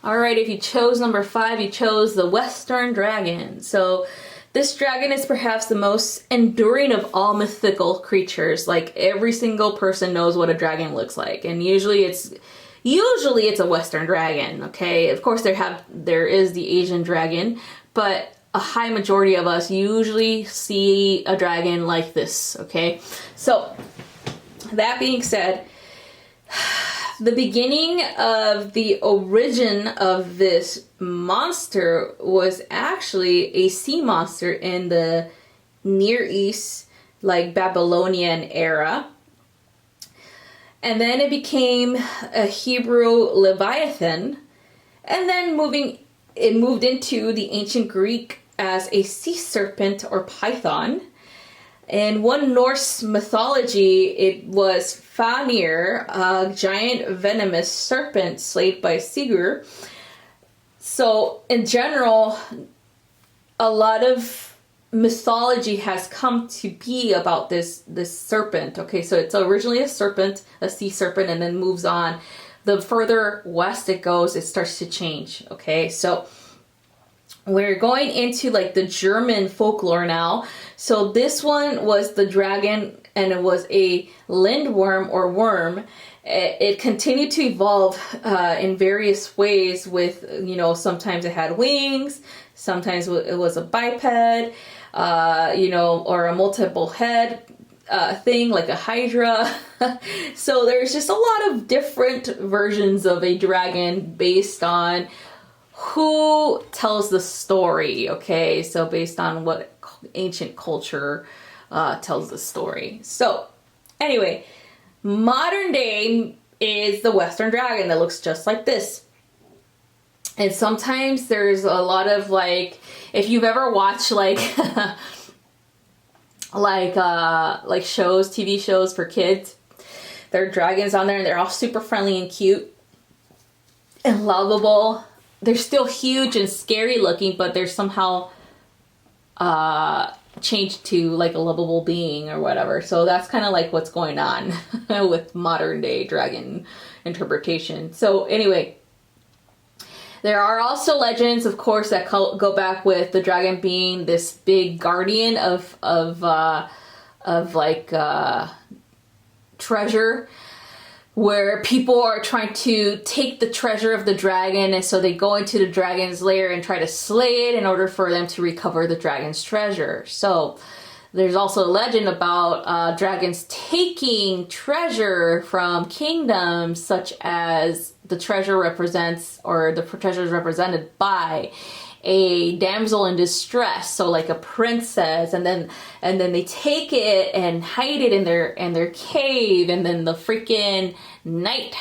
All right, if you chose number 5, you chose the Western Dragon. So This dragon is perhaps the most enduring of all mythical creatures. Like, every single person knows what a dragon looks like, and usually it's a Western dragon. Okay, of course there is the Asian dragon, but a high majority of us usually see a dragon like this. Okay, so that being said, the beginning of the origin of this monster was actually a sea monster in the Near East, like Babylonian era. And then it became a Hebrew Leviathan. And then it moved into the ancient Greek as a sea serpent or python. In one Norse mythology, it was Fanir, a giant venomous serpent slayed by Sigurd. So in general, a lot of mythology has come to be about this serpent. Okay, so it's originally a serpent, a sea serpent, and then moves on. The further west it goes, it starts to change. Okay, so we're going into like the German folklore now. So this one was the dragon, and it was a lindworm or worm. It continued to evolve in various ways with, sometimes it had wings, sometimes it was a biped, or a multiple head thing like a hydra. So there's just a lot of different versions of a dragon based on who tells the story. Okay, so based on what ancient culture tells the story. So anyway, modern day is the Western dragon that looks just like this. And sometimes there's a lot of, like, if you've ever watched like like shows, TV shows for kids, there are dragons on there and they're all super friendly and cute and lovable. They're still huge and scary looking, but they're somehow changed to like a lovable being or whatever. So that's kind of like what's going on with modern day dragon interpretation. So anyway, there are also legends, of course, that go back with the dragon being this big guardian of treasure, where people are trying to take the treasure of the dragon, and so they go into the dragon's lair and try to slay it in order for them to recover the dragon's treasure. So there's also a legend about dragons taking treasure from kingdoms, such as the treasure represents, or the treasure is represented by a damsel in distress, so like a princess, and then they take it and hide it in their cave, and then the freaking knight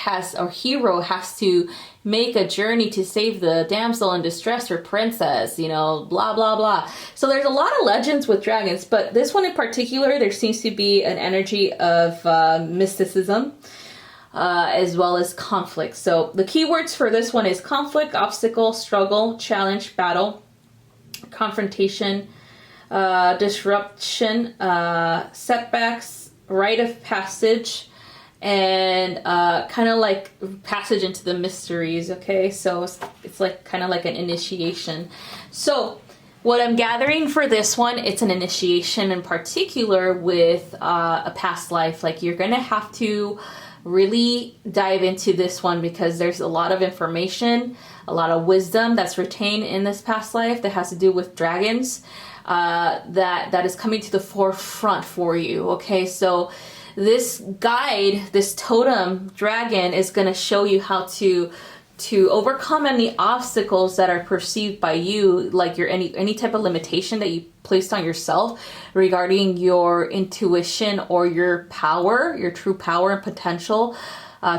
hero has to make a journey to save the damsel in distress or princess, blah blah blah. So there's a lot of legends with dragons, but this one in particular, there seems to be an energy of mysticism, as well as conflict. So the keywords for this one is conflict, obstacle, struggle, challenge, battle, confrontation, disruption, setbacks, rite of passage, and kind of like passage into the mysteries. Okay, so it's like kind of like an initiation. So what I'm gathering for this one, it's an initiation in particular with a past life. Like, you're gonna have to really dive into this one because there's a lot of information, a lot of wisdom that's retained in this past life that has to do with dragons, that is coming to the forefront for you. Okay, so this guide, this totem dragon, is going to show you how to overcome any obstacles that are perceived by you, like any type of limitation that you placed on yourself regarding your intuition or your power, your true power and potential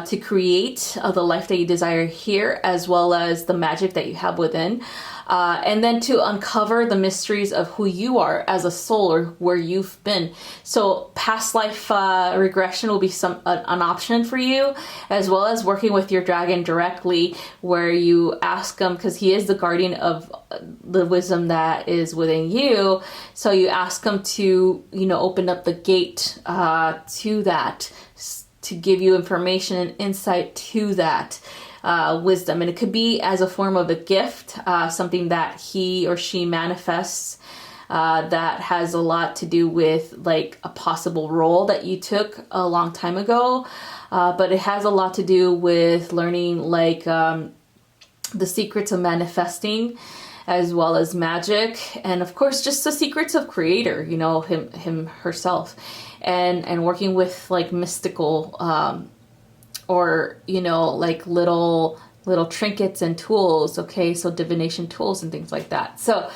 to create the life that you desire here, as well as the magic that you have within. And then to uncover the mysteries of who you are as a soul, or where you've been. So past life regression will be an option for you, as well as working with your dragon directly, where you ask him, because he is the guardian of the wisdom that is within you. So you ask him to, open up the gate to that, to give you information and insight to that wisdom. And it could be as a form of a gift, something that he or she manifests that has a lot to do with like a possible role that you took a long time ago. But it has a lot to do with learning like the secrets of manifesting, as well as magic, and of course just the secrets of creator, you know, him herself, and working with like mystical or, you know, like little trinkets and tools. Okay, so divination tools and things like that. So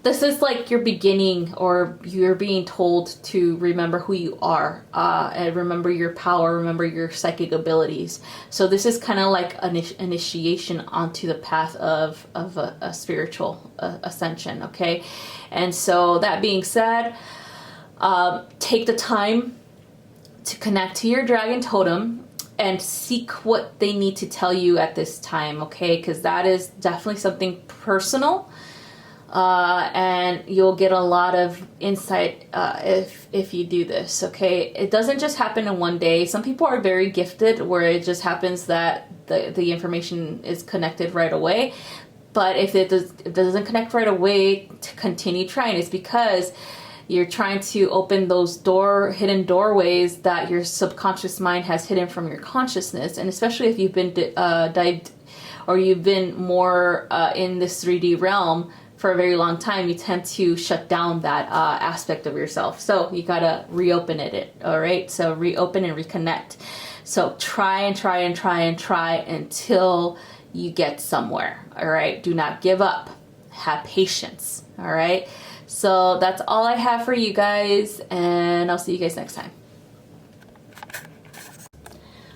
this is like your beginning, or you're being told to remember who you are, and remember your power, remember your psychic abilities. So this is kind of like an initiation onto the path of a spiritual ascension, okay? And so that being said, take the time to connect to your dragon totem and seek what they need to tell you at this time, okay? Because that is definitely something personal. And you'll get a lot of insight if you do this, okay? It doesn't just happen in one day. Some people are very gifted where it just happens that the information is connected right away. But if it doesn't connect right away, to continue trying. It's because you're trying to open those hidden doorways that your subconscious mind has hidden from your consciousness. And especially if you've been dived, or you've been more in this 3D realm for a very long time, you tend to shut down that aspect of yourself. So you gotta reopen it, all right? So reopen and reconnect. So try and try and try and try until you get somewhere, all right? Do not give up. Have patience, all right? So that's all I have for you guys, and I'll see you guys next time.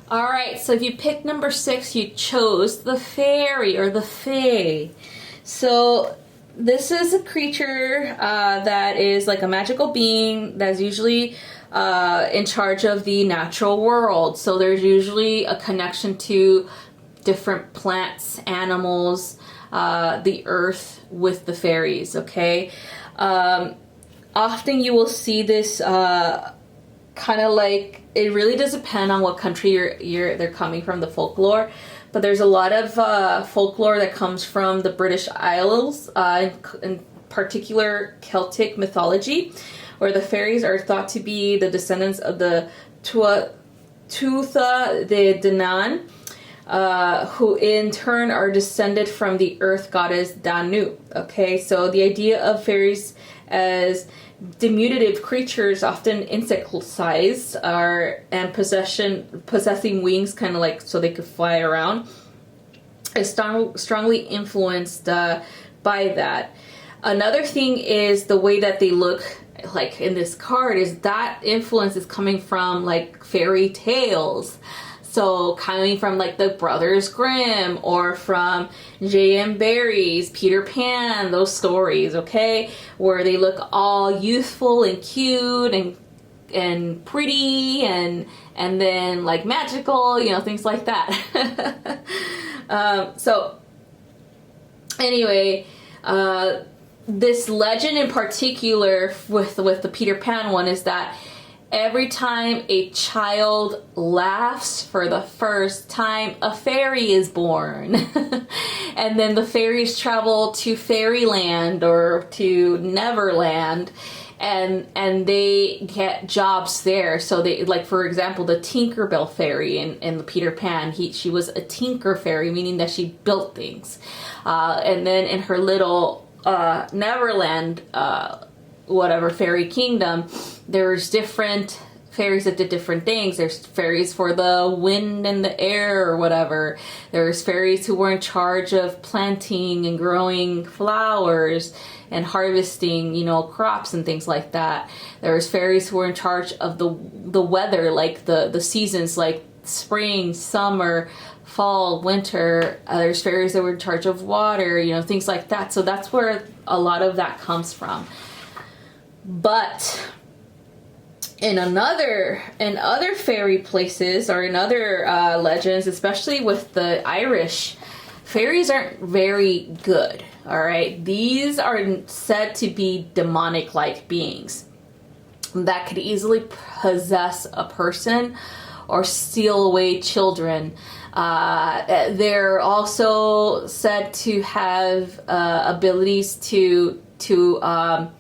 All right, so if you picked number 6, you chose the fairy or the fae. So this is a creature that is like a magical being that's usually in charge of the natural world. So there's usually a connection to different plants, animals, the earth with the fairies, okay? Often you will see this kind of like, it really does depend on what country they're coming from, the folklore. But there's a lot of folklore that comes from the British Isles, in particular Celtic mythology, where the fairies are thought to be the descendants of the Tuatha De Danann, who in turn are descended from the earth goddess Danu. Okay, so the idea of fairies as diminutive creatures, often insect-sized, and possessing wings, kind of like so they could fly around, is strongly influenced by that. Another thing is the way that they look, like in this card, is that influence is coming from like fairy tales. So coming from like the Brothers Grimm, or from J.M. Barrie's Peter Pan, those stories, okay? Where they look all youthful and cute and pretty and then like magical, you know, things like that. So anyway, this legend in particular with the Peter Pan one is that every time a child laughs for the first time, a fairy is born. And then the fairies travel to fairyland or to Neverland, and they get jobs there. So they, like, for example, the Tinkerbell fairy in the Peter Pan, she was a tinker fairy, meaning that she built things. And then in her little Neverland whatever fairy kingdom, there's different fairies that did different things. There's fairies for the wind and the air or whatever. There's fairies who were in charge of planting and growing flowers and harvesting, you know, crops and things like that. There's fairies who were in charge of the weather, like the seasons, like spring, summer, fall, winter. There's fairies that were in charge of water, you know, things like that. So that's where a lot of that comes from. But in other fairy places, or in other legends, especially with the Irish, fairies aren't very good, all right? These are said to be demonic-like beings that could easily possess a person or steal away children. They're also said to have abilities to to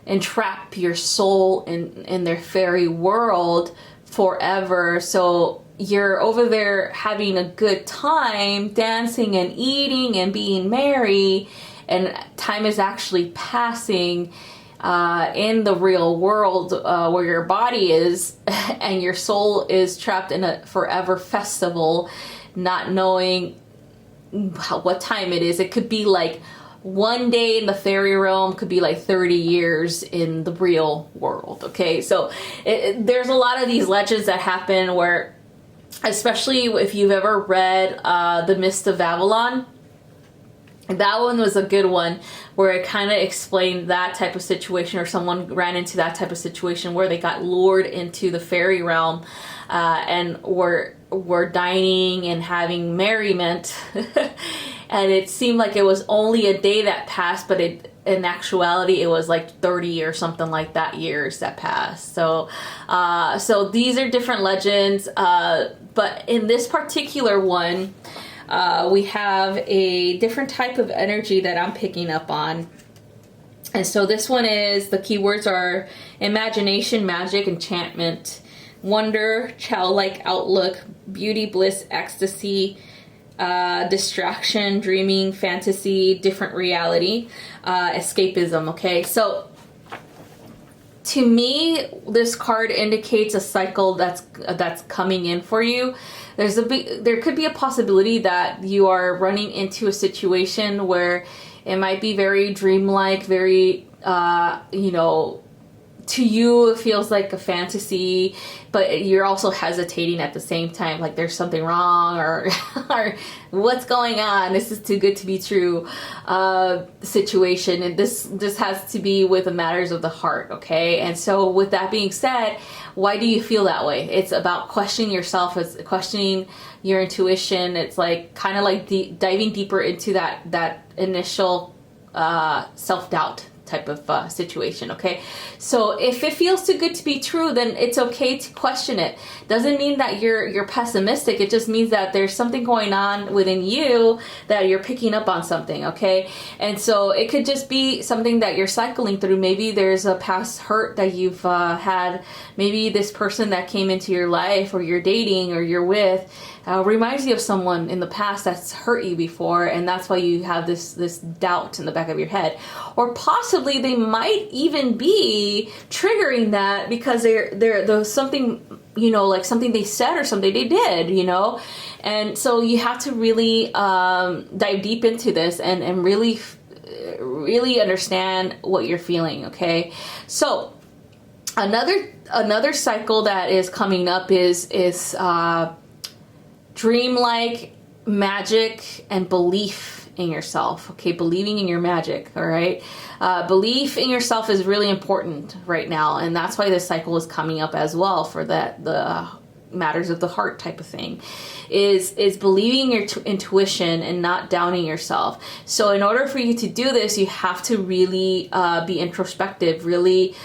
entrap your soul in their fairy world forever. So you're over there having a good time, dancing and eating and being merry, and time is actually passing in the real world where your body is, and your soul is trapped in a forever festival, not knowing what time it is. It could be like one day in the fairy realm, could be like 30 years in the real world. Okay, so there's a lot of these legends that happen where, especially if you've ever read The Mist of Avalon, that one was a good one, where it kind of explained that type of situation, or someone ran into that type of situation where they got lured into the fairy realm and were dining and having merriment. And it seemed like it was only a day that passed, but in actuality it was like 30 or something like that years that passed. So so these are different legends, but in this particular one, we have a different type of energy that I'm picking up on. And so this one is, the keywords are imagination, magic, enchantment, wonder, childlike outlook, beauty, bliss, ecstasy, distraction, dreaming, fantasy, different reality, escapism. Okay, so to me, this card indicates a cycle that's coming in for you. There could be a possibility that you are running into a situation where it might be very dreamlike, very to you it feels like a fantasy, but you're also hesitating at the same time, like there's something wrong, or or what's going on, this is too good to be true situation. And this has to be with the matters of the heart. Okay, and so with that being said, why do you feel that way? It's about questioning yourself, it's questioning your intuition. It's like kind of like diving deeper into that initial self-doubt type of situation. Okay, so if it feels too good to be true, then it's okay to question it. Doesn't mean that you're pessimistic. It just means that there's something going on within you that you're picking up on something. Okay, and so it could just be something that you're cycling through. Maybe there's a past hurt that you've had. Maybe this person that came into your life, or you're dating, or you're with, reminds you of someone in the past that's hurt you before, and that's why you have this doubt in the back of your head. Or possibly they might even be triggering that because there's something, like something they said or something they did, and so you have to really dive deep into this and really understand what you're feeling. Okay, so another cycle that is coming up is dreamlike magic and belief in yourself. Okay, believing in your magic. All right, belief in yourself is really important right now, and that's why this cycle is coming up as well, for the matters of the heart type of thing, is believing your intuition and not doubting yourself. So in order for you to do this, you have to really be introspective, really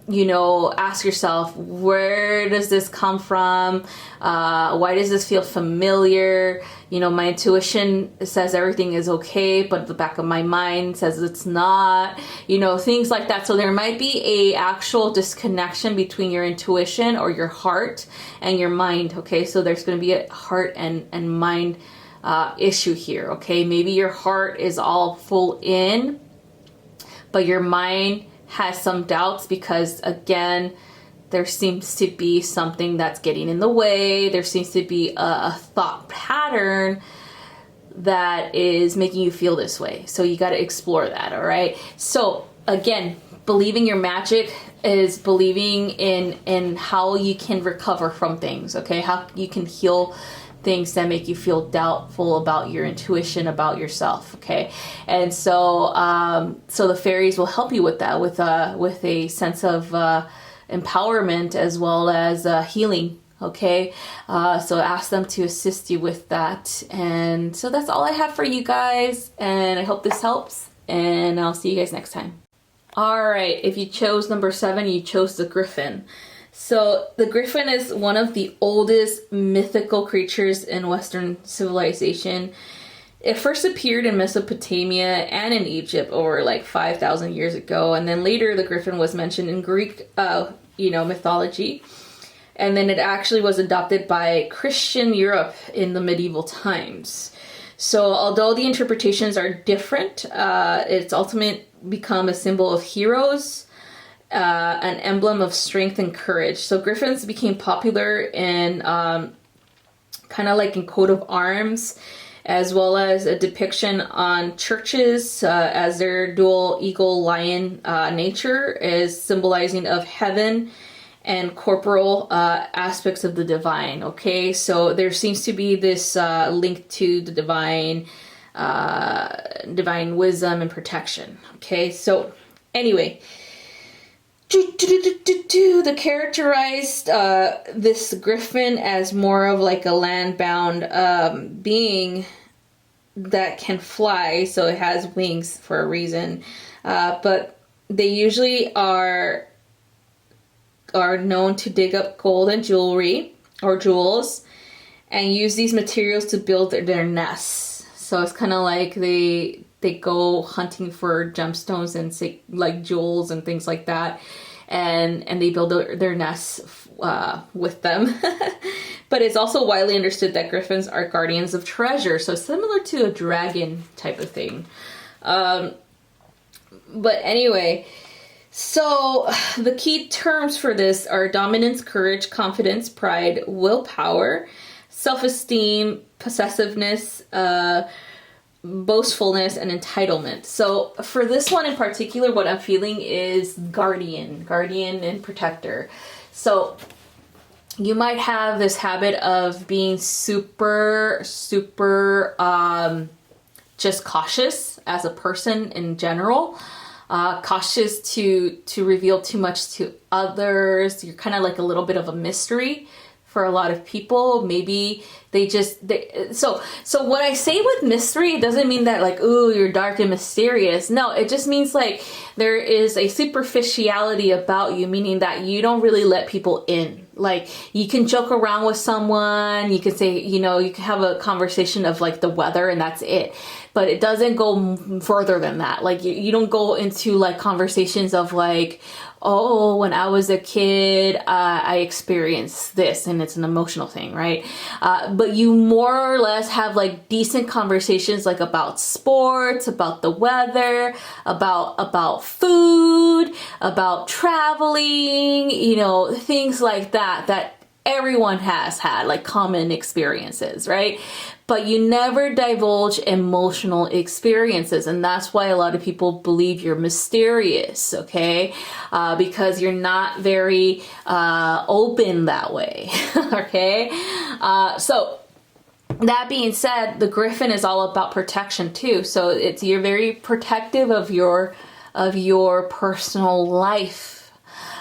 ask yourself, where does this come from? Why does this feel familiar? My intuition says everything is okay, but the back of my mind says it's not, things like that. So there might be a actual disconnection between your intuition or your heart and your mind. Okay, so there's going to be a heart and mind issue here. Okay, maybe your heart is all full in, but your mind has some doubts because, again, there seems to be something that's getting in the way. There seems to be a thought pattern that is making you feel this way. So you got to explore that. All right. So again, believing your magic is believing in how you can recover from things. Okay, how you can heal things that make you feel doubtful about your intuition, about yourself. Okay, and so so the fairies will help you with that, with a sense of empowerment as well as healing. Okay, so ask them to assist you with that. And so that's all I have for you guys, and I hope this helps, and I'll see you guys next time. All right, if you chose number 7, you chose the griffin. So the griffin is one of the oldest mythical creatures in Western civilization. It first appeared in Mesopotamia and in Egypt over like 5,000 years ago, and then later the griffin was mentioned in Greek, mythology, and then it actually was adopted by Christian Europe in the medieval times. So although the interpretations are different, it's ultimately become a symbol of heroes, an emblem of strength and courage. So griffins became popular in kind of like in coat of arms, as well as a depiction on churches as their dual eagle-lion nature is symbolizing of heaven and corporal aspects of the divine. Okay, so there seems to be this link to the divine wisdom and protection. Okay, so anyway, they characterized this griffin as more of like a land-bound being that can fly, so it has wings for a reason. But they usually are known to dig up gold and jewelry or jewels and use these materials to build their nests. So it's kind of like they go hunting for gemstones and say like jewels and things like that, and they build their nests with them. But it's also widely understood that griffins are guardians of treasure, so similar to a dragon type of thing. But anyway, so the key terms for this are dominance, courage, confidence, pride, willpower, self-esteem, possessiveness, boastfulness, and entitlement. So for this one in particular, what I'm feeling is guardian and protector. So you might have this habit of being super just cautious as a person in general. Cautious to reveal too much to others. You're kind of like a little bit of a mystery for a lot of people. Maybe so what I say with mystery, it doesn't mean that like, ooh, you're dark and mysterious. No, it just means like there is a superficiality about you, meaning that you don't really let people in. Like you can joke around with someone, you can say, you can have a conversation of like the weather and that's it. But it doesn't go further than that. Like you don't go into like conversations of like, oh, when I was a kid, I experienced this, and it's an emotional thing, right? But you more or less have like decent conversations like about sports, about the weather, about food, about traveling, things like that everyone has had, like common experiences, right? But you never divulge emotional experiences, and that's why a lot of people believe you're mysterious, okay? Because you're not very open that way, okay? So that being said, the griffin is all about protection too. So you're very protective of your personal life,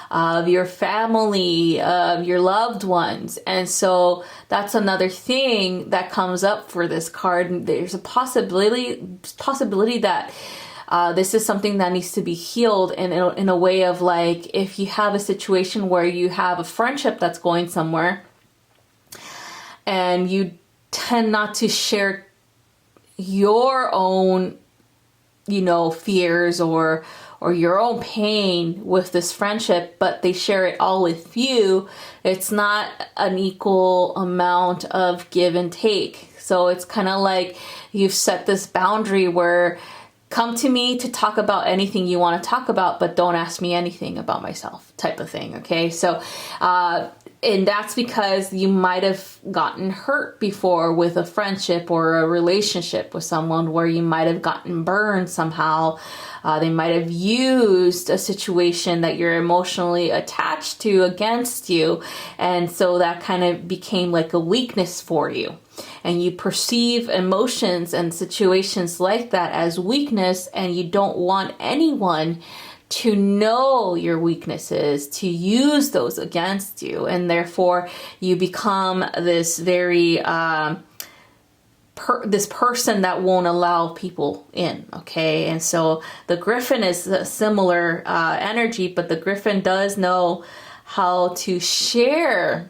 of your family, of your loved ones. And so that's another thing that comes up for this card. There's a possibility that this is something that needs to be healed in a way of like, if you have a situation where you have a friendship that's going somewhere and you tend not to share your own, fears or your own pain with this friendship, but they share it all with you, it's not an equal amount of give and take. So it's kind of like you've set this boundary where come to me to talk about anything you want to talk about, but don't ask me anything about myself type of thing. Okay. So, and that's because you might have gotten hurt before with a friendship or a relationship with someone where you might have gotten burned somehow. They might have used a situation that you're emotionally attached to against you. And so that kind of became like a weakness for you. And you perceive emotions and situations like that as weakness, and you don't want anyone to know your weaknesses, to use those against you. And therefore you become this very, this person that won't allow people in. Okay. And so the griffin is a similar, energy, but the griffin does know how to share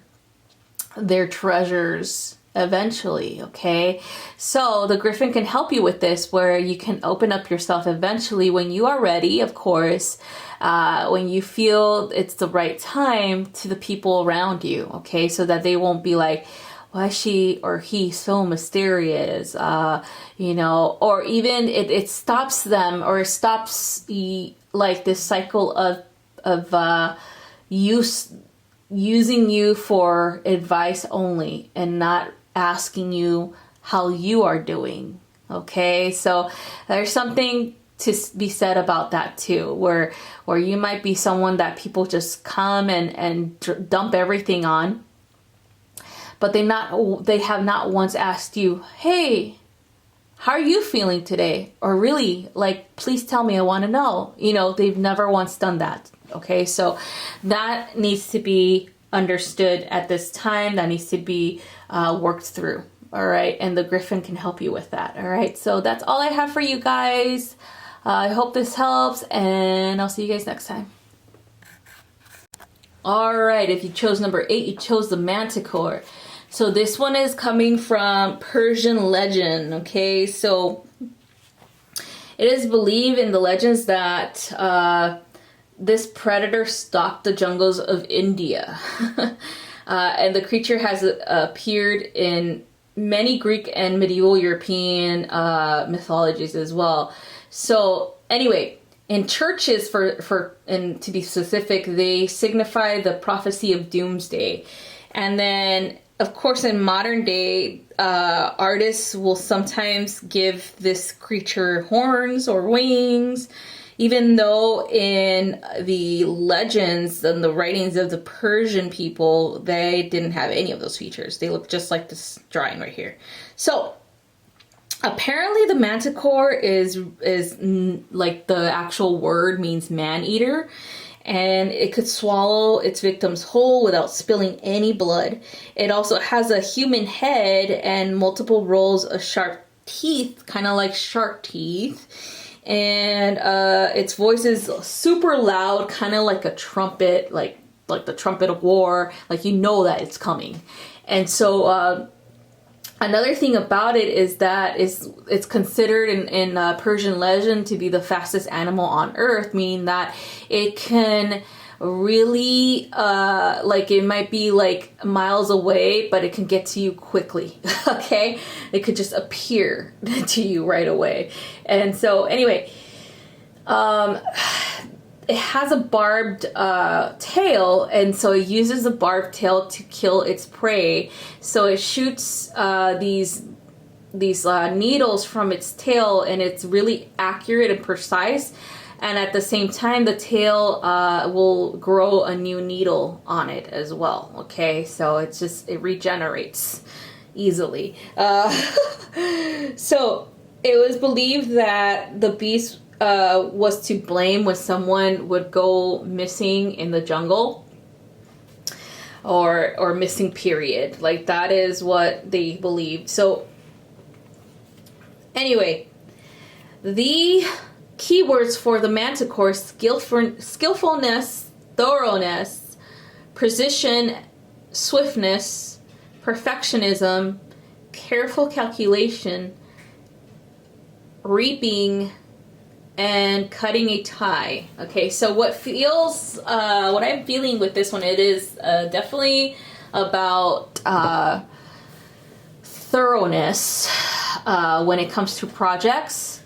their treasures eventually. Okay, so the Griffin can help you with this, where you can open up yourself eventually when you are ready, of course, when you feel it's the right time, to the people around you. Okay, so that they won't be like, why is she or he so mysterious, you know, or even it stops them, or it stops like this cycle of using you for advice only, and not asking you how you are doing. Okay, so there's something to be said about that too, where you might be someone that people just come and dump everything on, but they have not once asked you, hey, how are you feeling today? Or really, like, please tell me, I want to know. You know, they've never once done that. Okay, so that needs to be understood at this time. That needs to be worked through. All right, and the Griffin can help you with that. All right, so that's all I have for you guys. I hope this helps, and I'll see you guys next time. All right, if you chose number 8, you chose the Manticore. So this one is coming from Persian legend. Okay, so it is believed in the legends that this predator stalked the jungles of India. And the creature has appeared in many Greek and medieval European mythologies as well. So anyway, in churches, and to be specific, they signify the prophecy of doomsday. And then, of course, in modern day, artists will sometimes give this creature horns or wings, even though in the legends and the writings of the Persian people, they didn't have any of those features. They look just like this drawing right here. So apparently the Manticore is like the actual word means man-eater, and it could swallow its victims whole without spilling any blood. It also has a human head and multiple rows of sharp teeth, kind of like shark teeth. And its voice is super loud, kind of like a trumpet, like the trumpet of war, like you know that it's coming. And so another thing about it is that it's considered in Persian legend to be the fastest animal on earth, meaning that it can really, like, it might be like miles away, but it can get to you quickly. Okay, it could just appear to you right away. And so anyway, it has a barbed tail, and so it uses the barbed tail to kill its prey. So it shoots these needles from its tail, and it's really accurate and precise. And at the same time, the tail will grow a new needle on it as well. Okay, so it regenerates easily. So it was believed that the beast was to blame when someone would go missing in the jungle, or missing period. Like, that is what they believed. So anyway, the keywords for the Manticore: skillfulness, thoroughness, precision, swiftness, perfectionism, careful calculation, reaping, and cutting a tie. Okay, so what I'm feeling with this one, it is definitely about thoroughness when it comes to projects,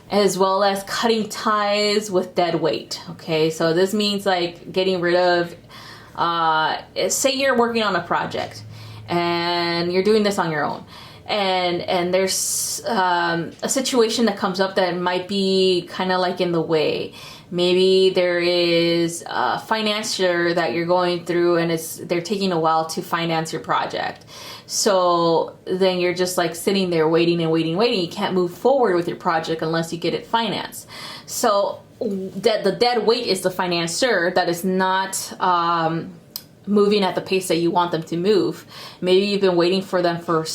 as well as cutting ties with dead weight. Okay, so this means like getting rid of, say you're working on a project and you're doing this on your own, and there's a situation that comes up that might be kind of like in the way. Maybe there is a financier that you're going through, and they're taking a while to finance your project. So then you're just like sitting there waiting and waiting. You can't move forward with your project unless you get it financed. So the dead weight is the financier that is not moving at the pace that you want them to move. Maybe you've been waiting for them for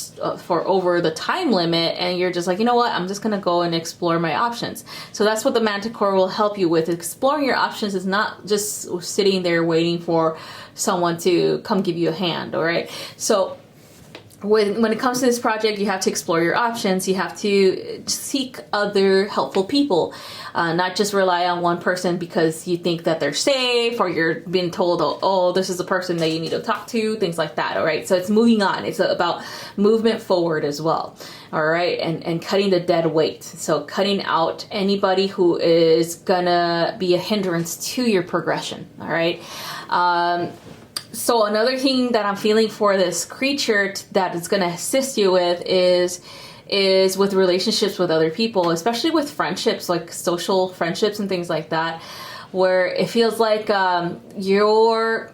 over the time limit, and you're just like, you know what, I'm just gonna go and explore my options. So that's what the Manticore will help you with. Exploring your options is not just sitting there waiting for someone to come give you a hand. All right, so when it comes to this project, you have to explore your options. You have to seek other helpful people, not just rely on one person because you think that they're safe or you're being told, oh, this is the person that you need to talk to, things like that. All right. So it's moving on. It's about movement forward as well. All right. And cutting the dead weight. So cutting out anybody who is gonna be a hindrance to your progression. All right. So another thing that I'm feeling for this creature that is going to assist you with is with relationships with other people, especially with friendships, like social friendships and things like that, where it feels like you're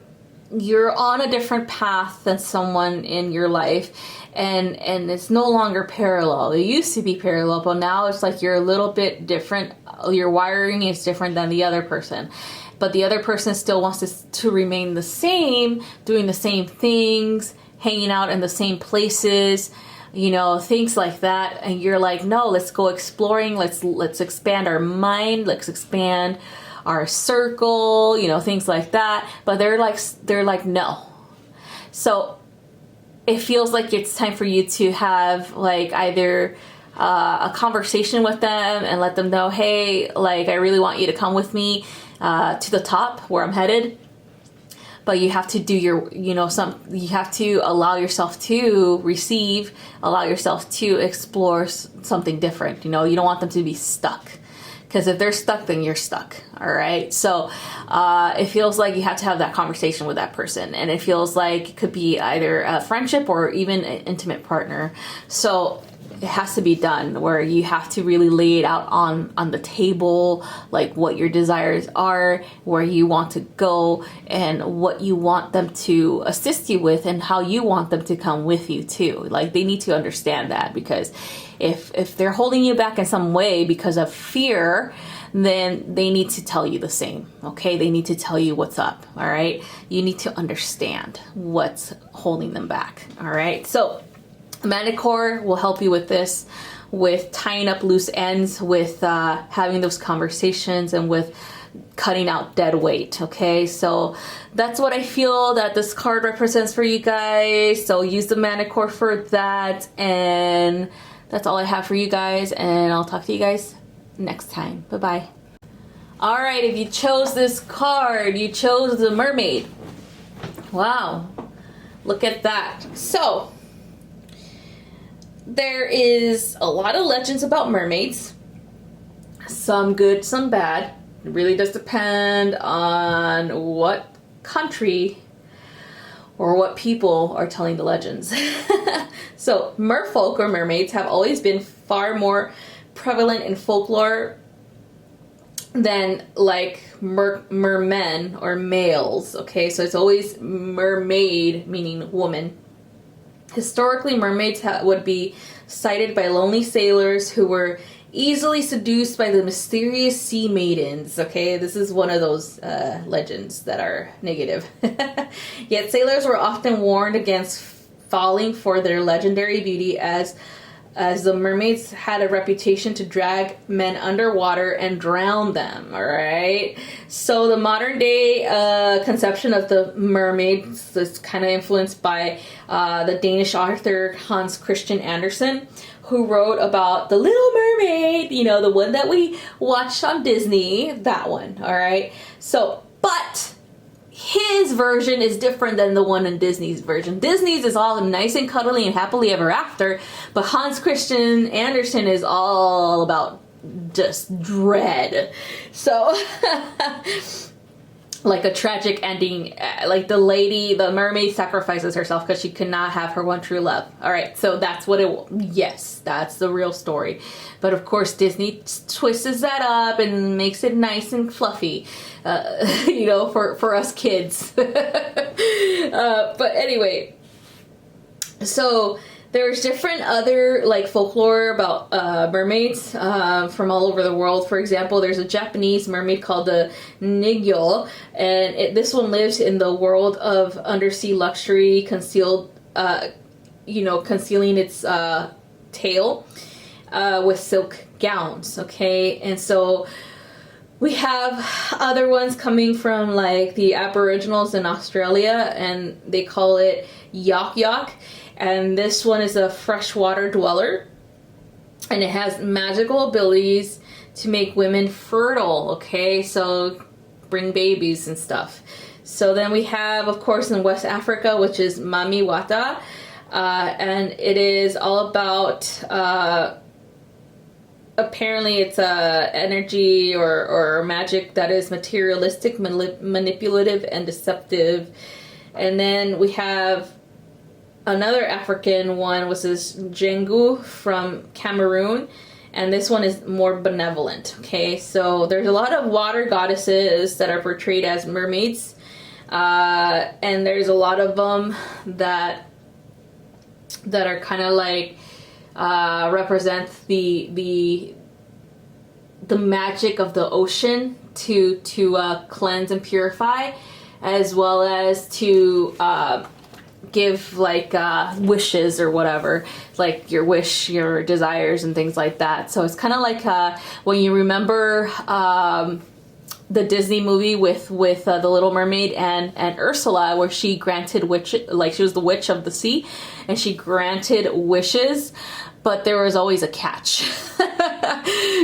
on a different path than someone in your life, and it's no longer parallel. It used to be parallel, but now it's like you're a little bit different. Your wiring is different than the other person. But the other person still wants to remain the same, doing the same things, hanging out in the same places, you know, things like that. And you're like, no, let's go exploring. Let's expand our mind. Let's expand our circle, you know, things like that. But they're like, no. So it feels like it's time for you to have like either a conversation with them and let them know, hey, like, I really want you to come with me to the top where I'm headed. But you have to do you have to allow yourself to receive, allow yourself to explore something different. You know, you don't want them to be stuck, because if they're stuck, then you're stuck. All right. So it feels like you have to have that conversation with that person, and it feels like it could be either a friendship or even an intimate partner. So it has to be done where you have to really lay it out on the table, like what your desires are, where you want to go, and what you want them to assist you with, and how you want them to come with you too. Like, they need to understand that, because if they're holding you back in some way because of fear, then they need to tell you the same. Okay, they need to tell you what's up. All right, you need to understand what's holding them back. All right, so Manticore will help you with this, with tying up loose ends, with having those conversations, and with cutting out dead weight. Okay, so that's what I feel that this card represents for you guys. So use the Manticore for that, and that's all I have for you guys, and I'll talk to you guys next time. Bye-bye. All right, if you chose this card, you chose the mermaid. Wow, look at that. So there is a lot of legends about mermaids, some good, some bad. It really does depend on what country or what people are telling the legends. So merfolk, or mermaids, have always been far more prevalent in folklore than like mermen or males. Okay, so it's always mermaid, meaning woman. Historically, mermaids would be sighted by lonely sailors who were easily seduced by the mysterious sea maidens. Okay, this is one of those legends that are negative. Yet sailors were often warned against falling for their legendary beauty, as the mermaids had a reputation to drag men underwater and drown them. All right, so the modern day conception of the mermaids is kind of influenced by the Danish author Hans Christian Andersen, who wrote about the Little Mermaid, you know, the one that we watched on Disney, that one. All right, so but his version is different than the one in Disney's version. Disney's is all nice and cuddly and happily ever after, but Hans Christian Andersen is all about just dread. So like a tragic ending, like the mermaid sacrifices herself because she could not have her one true love. All right, so that's what yes, that's the real story. But of course, Disney twists that up and makes it nice and fluffy, you know, for us kids. But anyway, so there's different other like folklore about mermaids from all over the world. For example, there's a Japanese mermaid called the Nigyo, and this one lives in the world of undersea luxury, concealed, concealing its tail with silk gowns. Okay, and so we have other ones coming from like the Aboriginals in Australia, and they call it Yok Yok. And this one is a freshwater dweller, and it has magical abilities to make women fertile, okay? So bring babies and stuff. So then we have, of course, in West Africa, which is Mami Wata, and it is all about, apparently it's energy or magic that is materialistic, manipulative, and deceptive. And then we have another African one, which is Jengu from Cameroon, and this one is more benevolent, okay? So there's a lot of water goddesses that are portrayed as mermaids, and there's a lot of them that are kind of like represent the magic of the ocean to cleanse and purify, as well as to give like wishes or whatever, like your wish, your desires, and things like that. So it's kind of like when you remember the Disney movie with the Little Mermaid and Ursula, where she granted like she was the witch of the sea, and she granted wishes, but there was always a catch.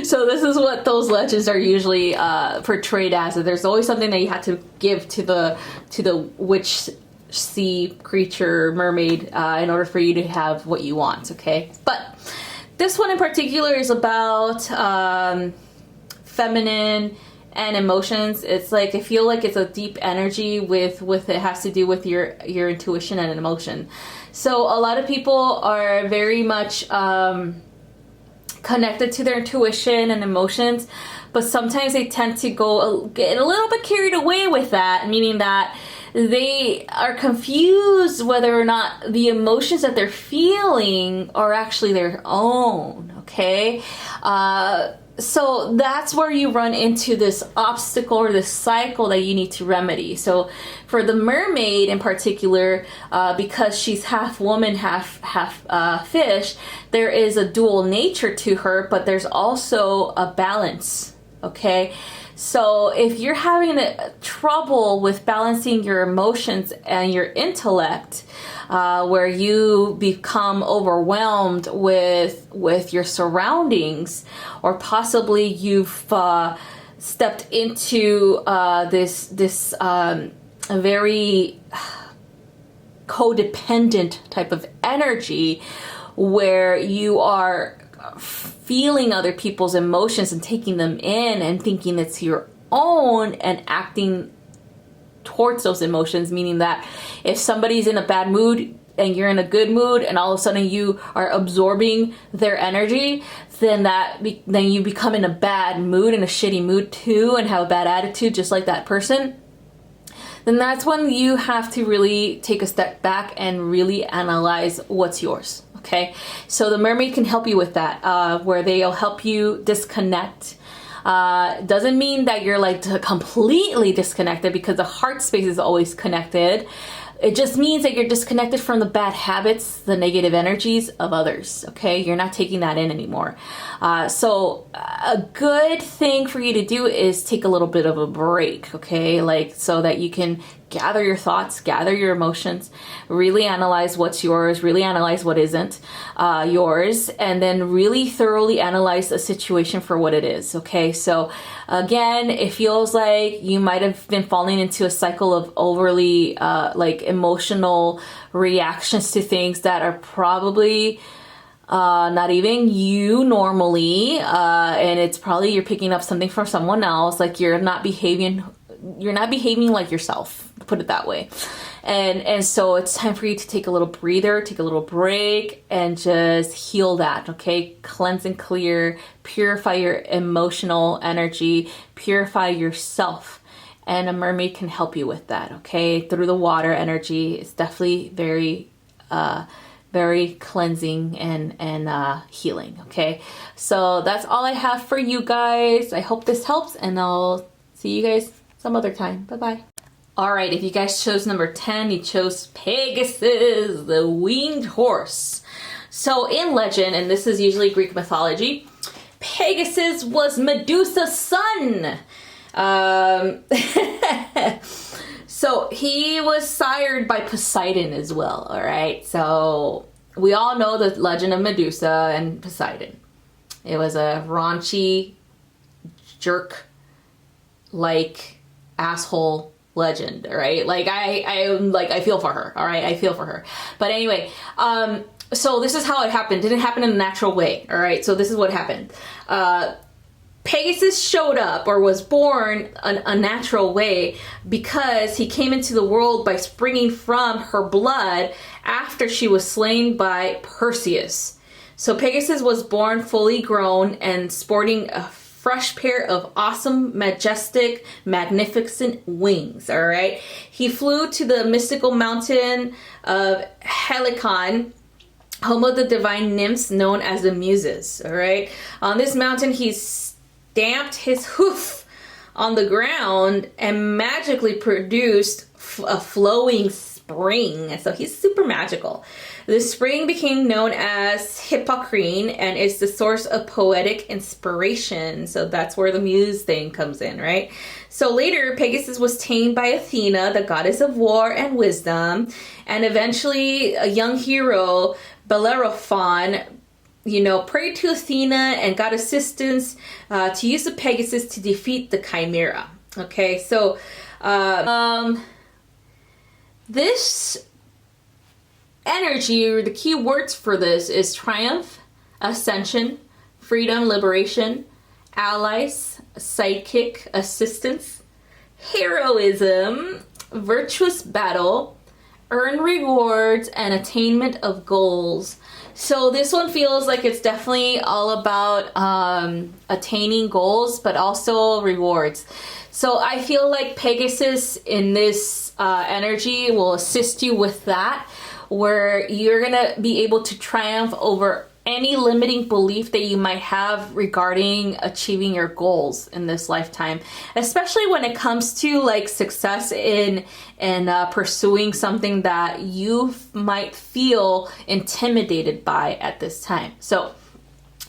So this is what those legends are usually portrayed as. There's always something that you have to give to the witch, sea creature, mermaid, in order for you to have what you want, okay? But this one in particular is about feminine and emotions. It's like, I feel like it's a deep energy with it has to do with your intuition and emotion. So a lot of people are very much connected to their intuition and emotions, but sometimes they tend to get a little bit carried away with that, meaning that they are confused whether or not the emotions that they're feeling are actually their own, okay? So that's where you run into this obstacle or this cycle that you need to remedy. So for the mermaid in particular, because she's half woman, half fish, there is a dual nature to her, but there's also a balance, okay? So if you're having trouble with balancing your emotions and your intellect, where you become overwhelmed with your surroundings, or possibly you've stepped into this very codependent type of energy, where you are feeling other people's emotions and taking them in and thinking it's your own and acting towards those emotions, meaning that if somebody's in a bad mood and you're in a good mood and all of a sudden you are absorbing their energy, then you become in a bad mood, in a shitty mood too, and have a bad attitude just like that person. Then that's when you have to really take a step back and really analyze what's yours. Okay, so the mermaid can help you with that, where they'll help you disconnect. Doesn't mean that you're like completely disconnected, because the heart space is always connected. It just means that you're disconnected from the bad habits, the negative energies of others, okay? You're not taking that in anymore. So a good thing for you to do is take a little bit of a break, okay? Like, so that you can gather your thoughts, gather your emotions, really analyze what's yours, really analyze what isn't yours, and then really thoroughly analyze the situation for what it is, okay? So again, it feels like you might have been falling into a cycle of overly like emotional reactions to things that are probably not even you normally, and it's probably you're picking up something from someone else, like you're not behaving like yourself, put it that way. And so it's time for you to take a little breather, take a little break, and just heal that, okay? Cleanse and clear, purify your emotional energy, purify yourself. And a mermaid can help you with that, okay? Through the water energy. It's definitely very cleansing and healing, okay? So that's all I have for you guys. I hope this helps, and I'll see you guys some other time. Bye-bye. All right, if you guys chose number 10, you chose Pegasus, the winged horse. So in legend, and this is usually Greek mythology, Pegasus was Medusa's son. So he was sired by Poseidon as well, all right? So we all know the legend of Medusa and Poseidon. It was a raunchy, jerk-like asshole legend, all right? Like I feel for her, all right? I feel for her. But anyway, so this is how it happened. It didn't happen in a natural way, all right? So this is what happened. Pegasus showed up, or was born a natural way, because he came into the world by springing from her blood after she was slain by Perseus. So Pegasus was born fully grown and sporting a fresh pair of awesome, majestic, magnificent wings, all right? He flew to the mystical mountain of Helicon, home of the divine nymphs known as the Muses, all right? On this mountain, he stamped his hoof on the ground and magically produced a flowing spring. So he's super magical. The spring became known as Hippocrene and is the source of poetic inspiration. So that's where the muse thing comes in, right? So later, Pegasus was tamed by Athena, the goddess of war and wisdom, and eventually a young hero, Bellerophon, prayed to Athena and got assistance to use the Pegasus to defeat the Chimera. Okay, so this energy, the key words for this is triumph, ascension, freedom, liberation, allies, sidekick, assistance, heroism, virtuous battle, earn rewards, and attainment of goals. So this one feels like it's definitely all about attaining goals, but also rewards. So I feel like Pegasus in this energy will assist you with that, where you're gonna be able to triumph over any limiting belief that you might have regarding achieving your goals in this lifetime, especially when it comes to like success in pursuing something that you might feel intimidated by at this time. So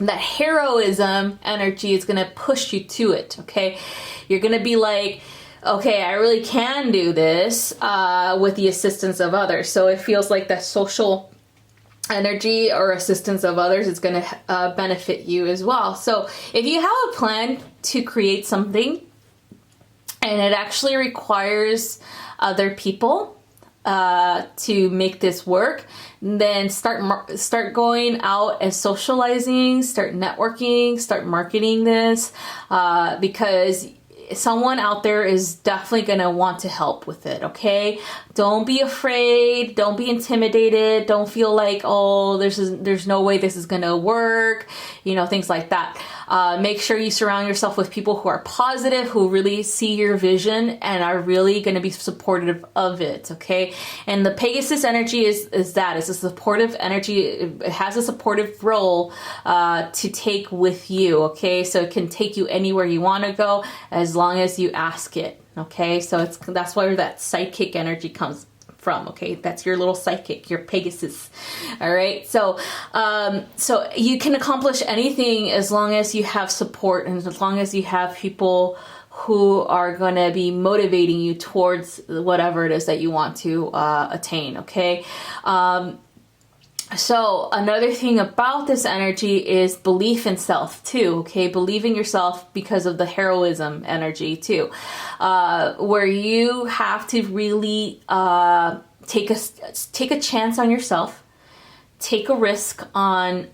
that heroism energy is going to push you to it. Okay, you're going to be like, okay, I really can do this with the assistance of others. So it feels like that social energy or assistance of others is going to benefit you as well. So if you have a plan to create something and it actually requires other people to make this work, then start going out and socializing, start networking, start marketing this, because someone out there is definitely going to want to help with it, okay? Don't be afraid. Don't be intimidated. Don't feel like, oh, there's no way this is going to work, things like that. Make sure you surround yourself with people who are positive, who really see your vision and are really going to be supportive of it, okay? And the Pegasus energy is that. It's a supportive energy. It has a supportive role to take with you, okay? So it can take you anywhere you want to go as long as you ask it, okay? So that's where that sidekick energy comes from, okay? That's your little psychic, your Pegasus. All right, so you can accomplish anything as long as you have support and as long as you have people who are going to be motivating you towards whatever it is that you want to attain, okay? So another thing about this energy is belief in self too, okay? Believe in yourself because of the heroism energy too, where you have to really take a chance on yourself, take a risk on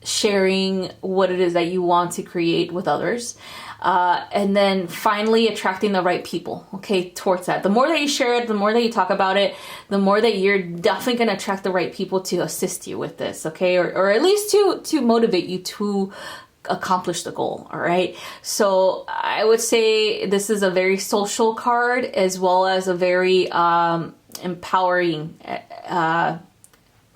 sharing what it is that you want to create with others. And then finally attracting the right people, okay, towards that. The more that you share it, the more that you talk about it, the more that you're definitely going to attract the right people to assist you with this, okay, or at least to motivate you to accomplish the goal, all right? So I would say this is a very social card as well as a very empowering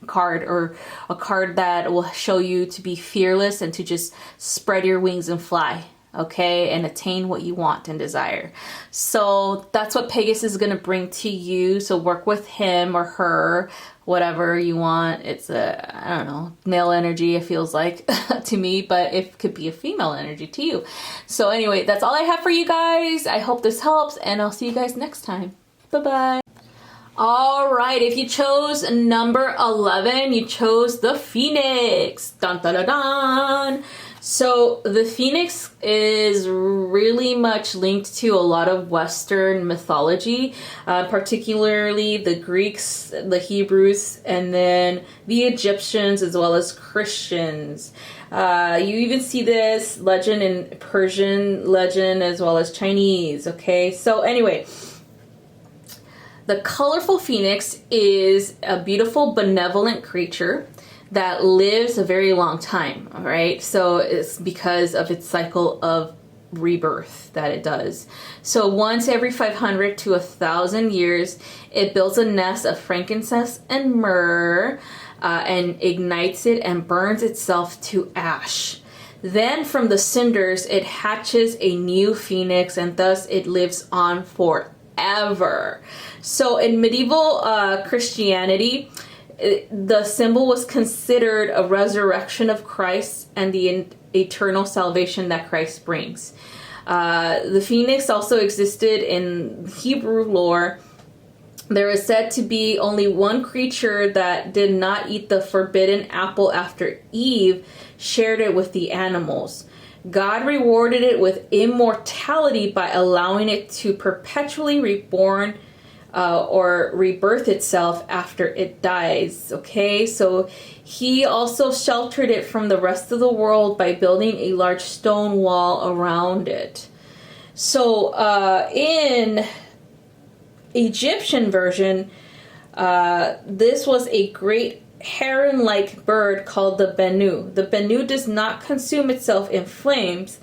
card, or a card that will show you to be fearless and to just spread your wings and fly, okay, and attain what you want and desire. So that's what Pegasus is going to bring to you. So work with him or her whatever you want. It's a, I don't know, male energy, it feels like to me, but it could be a female energy to you. So anyway, that's all I have for you guys. I hope this helps, and I'll see you guys next time. Bye-bye. All right, if you chose number 11, you chose the Phoenix. Dun, dun, dun, dun. So the Phoenix is really much linked to a lot of Western mythology, particularly the Greeks, the Hebrews, and then the Egyptians, as well as Christians. You even see this legend in Persian legend as well as Chinese, okay? So anyway, the colorful phoenix is a beautiful, benevolent creature that lives a very long time, all right? So it's because of its cycle of rebirth that it does. So once every 500 to 1,000 years, it builds a nest of frankincense and myrrh and ignites it and burns itself to ash. Then from the cinders, it hatches a new phoenix, and thus it lives on forever. So in medieval Christianity, the symbol was considered a resurrection of Christ and the eternal salvation that Christ brings. The phoenix also existed in Hebrew lore. There is said to be only one creature that did not eat the forbidden apple after Eve shared it with the animals. God rewarded it with immortality by allowing it to perpetually reborn or rebirth itself after it dies. Okay, so he also sheltered it from the rest of the world by building a large stone wall around it. So in Egyptian version, this was a great heron-like bird called the Bennu. The Bennu does not consume itself in flames,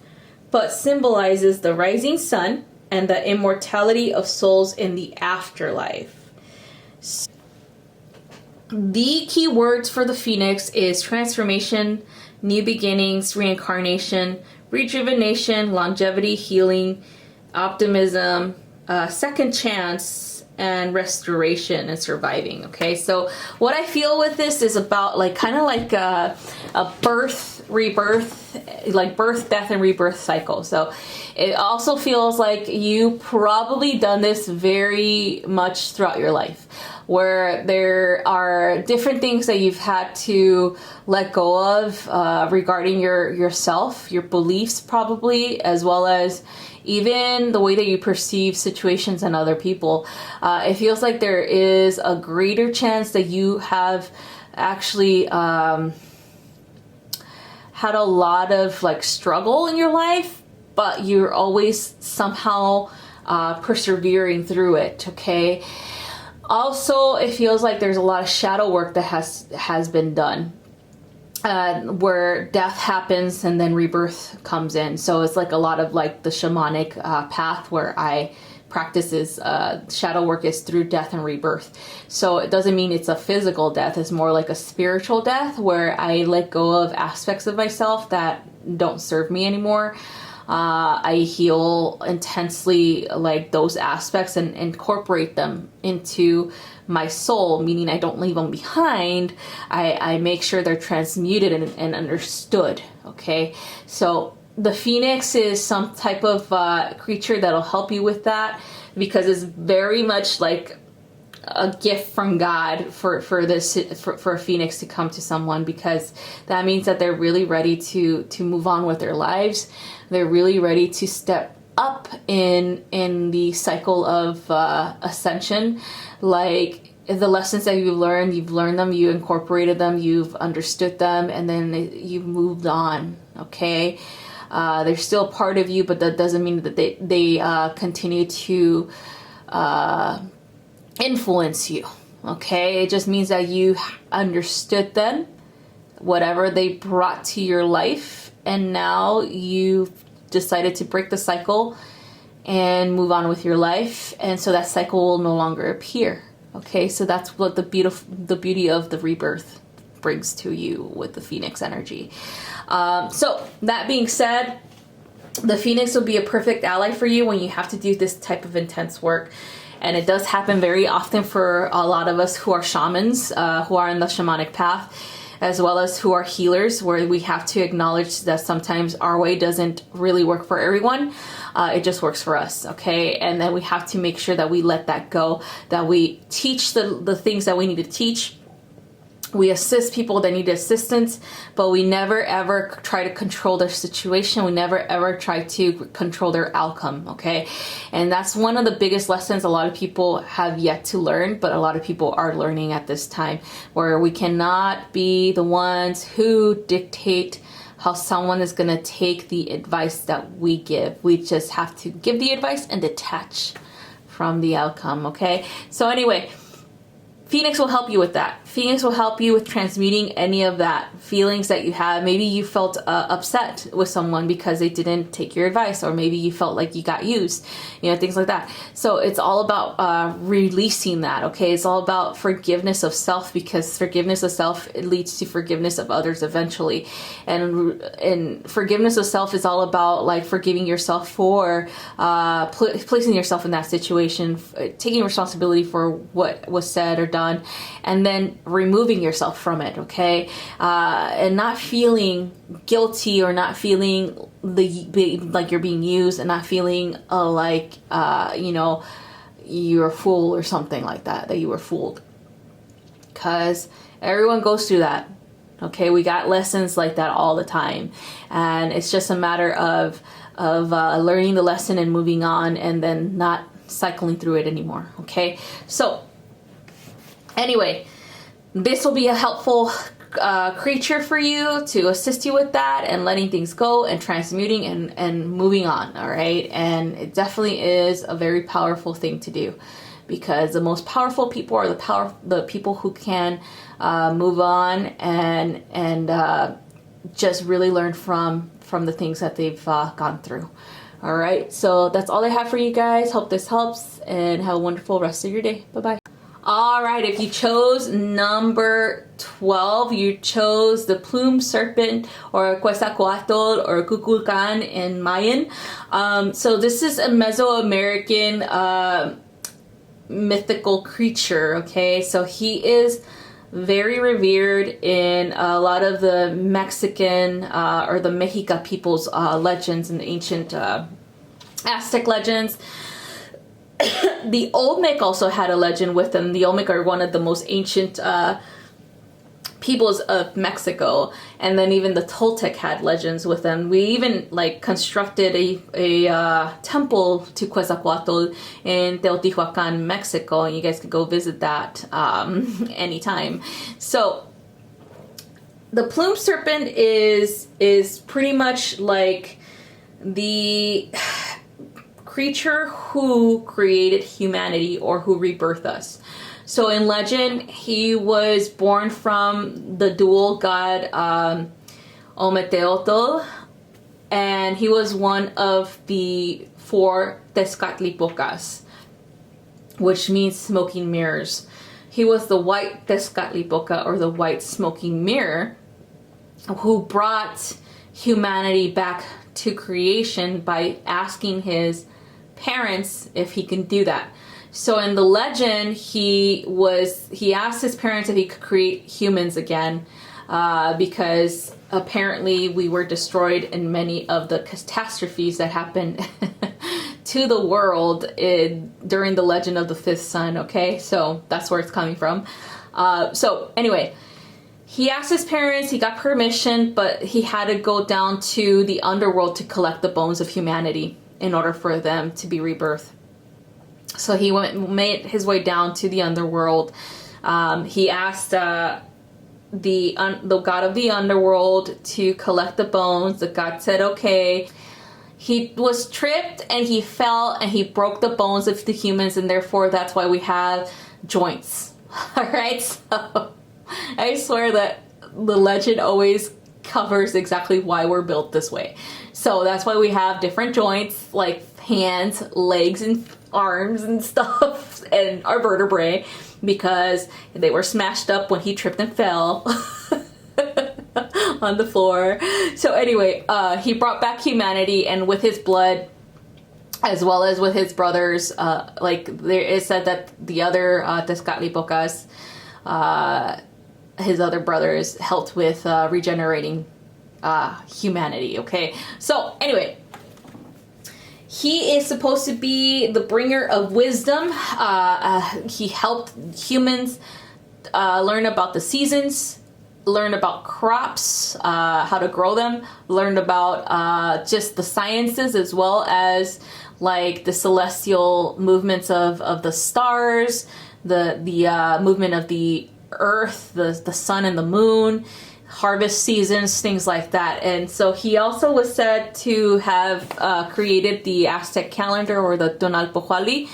but symbolizes the rising sun and the immortality of souls in the afterlife. The key words for the phoenix is transformation, new beginnings, reincarnation, rejuvenation, longevity, healing, optimism, second chance, and restoration and surviving. Okay, so what I feel with this is about like kind of like a birth, rebirth, like birth, death, and rebirth cycle. So it also feels like you probably done this very much throughout your life, where there are different things that you've had to let go of regarding yourself, your beliefs probably, as well as even the way that you perceive situations and other people. It feels like there is a greater chance that you have actually had a lot of like struggle in your life, but you're always somehow persevering through it, okay? Also, it feels like there's a lot of shadow work that has been done. Where death happens and then rebirth comes in. So it's like a lot of like the shamanic path where I practice is shadow work is through death and rebirth. So it doesn't mean it's a physical death. It's more like a spiritual death where I let go of aspects of myself that don't serve me anymore. I heal intensely like those aspects and incorporate them into my soul, meaning I don't leave them behind. I make sure they're transmuted and understood. Okay, so the phoenix is some type of creature that'll help you with that, because it's very much like a gift from God for a phoenix to come to someone, because that means that they're really ready to move on with their lives. They're really ready to step up in the cycle of ascension. Like the lessons that you've learned them, you incorporated them, you've understood them, and then you've moved on. Okay, they're still part of you, but that doesn't mean that they continue to influence you. Okay, it just means that you understood them, whatever they brought to your life, and now you've decided to break the cycle and move on with your life, and so that cycle will no longer appear. Okay, so that's what the beauty of the rebirth brings to you with the phoenix energy. So that being said, the phoenix will be a perfect ally for you when you have to do this type of intense work. And it does happen very often for a lot of us who are shamans, who are in the shamanic path, as well as who are healers, where we have to acknowledge that sometimes our way doesn't really work for everyone. It just works for us, okay? And then we have to make sure that we let that go, that we teach the things that we need to teach. We assist people that need assistance, but we never ever try to control their situation. We never ever try to control their outcome, okay? And that's one of the biggest lessons a lot of people have yet to learn, but a lot of people are learning at this time, where we cannot be the ones who dictate how someone is going to take the advice that we give. We just have to give the advice and detach from the outcome, okay? So anyway, Phoenix will help you with that. Phoenix will help you with transmuting any of that feelings that you have. Maybe you felt upset with someone because they didn't take your advice, or maybe you felt like you got used, you know, things like that. So it's all about releasing that, okay? It's all about forgiveness of self, because forgiveness of self, it leads to forgiveness of others eventually. And forgiveness of self is all about like forgiving yourself for placing yourself in that situation, taking responsibility for what was said or done, and then removing yourself from it, okay? And not feeling guilty, or not feeling like you're being used, and not feeling like you know, you're a fool or something like that, that you were fooled. Because everyone goes through that, okay? We got lessons like that all the time, and it's just a matter of learning the lesson and moving on, and then not cycling through it anymore, okay? So anyway, this will be a helpful creature for you to assist you with that, and letting things go, and transmuting, and moving on, all right? And it definitely is a very powerful thing to do, because the most powerful people are the people who can move on and just really learn from the things that they've gone through. All right, so that's all I have for you guys. Hope this helps, and have a wonderful rest of your day. Bye-bye. All right, if you chose number 12, you chose the plume serpent, or Quetzalcoatl, or Kukulkan in Mayan. So this is a Mesoamerican mythical creature, okay? So he is very revered in a lot of the Mexican or the Mexica people's legends, and ancient Aztec legends. The Olmec also had a legend with them. The Olmec are one of the most ancient peoples of Mexico, and then even the Toltec had legends with them. We even like constructed a temple to Quetzalcoatl in Teotihuacan, Mexico, and you guys can go visit that anytime. So the plume serpent is pretty much like the creature who created humanity, or who rebirthed us. So in legend, he was born from the dual god Ometeotl, and he was one of the 4 Tezcatlipocas, which means smoking mirrors. He was the white Tezcatlipoca, or the white smoking mirror, who brought humanity back to creation by asking his parents if he can do that. So in the legend, he asked his parents if he could create humans again, because apparently we were destroyed in many of the catastrophes that happened to the world during the legend of the 5th sun, okay? So that's where it's coming from. So anyway, he asked his parents, he got permission, but he had to go down to the underworld to collect the bones of humanity in order for them to be rebirthed. So he made his way down to the underworld. He asked the god of the underworld to collect the bones. The god said okay. He was tripped and he fell and he broke the bones of the humans, and therefore that's why we have joints. All right, so I swear that the legend always covers exactly why we're built this way. So that's why we have different joints, like hands, legs, and arms and stuff, and our vertebrae, because they were smashed up when he tripped and fell on the floor. So anyway, he brought back humanity, and with his blood, as well as with his brothers. Like there is said that the other Tezcatlipocas, his other brothers, helped with regenerating humanity. Okay, so anyway, he is supposed to be the bringer of wisdom. He helped humans learn about the seasons, learn about crops, how to grow them, learn about just the sciences, as well as like the celestial movements of the stars, the movement of the earth, the sun and the moon, harvest seasons, things like that. And so he also was said to have created the Aztec calendar, or the Tonalpohualli,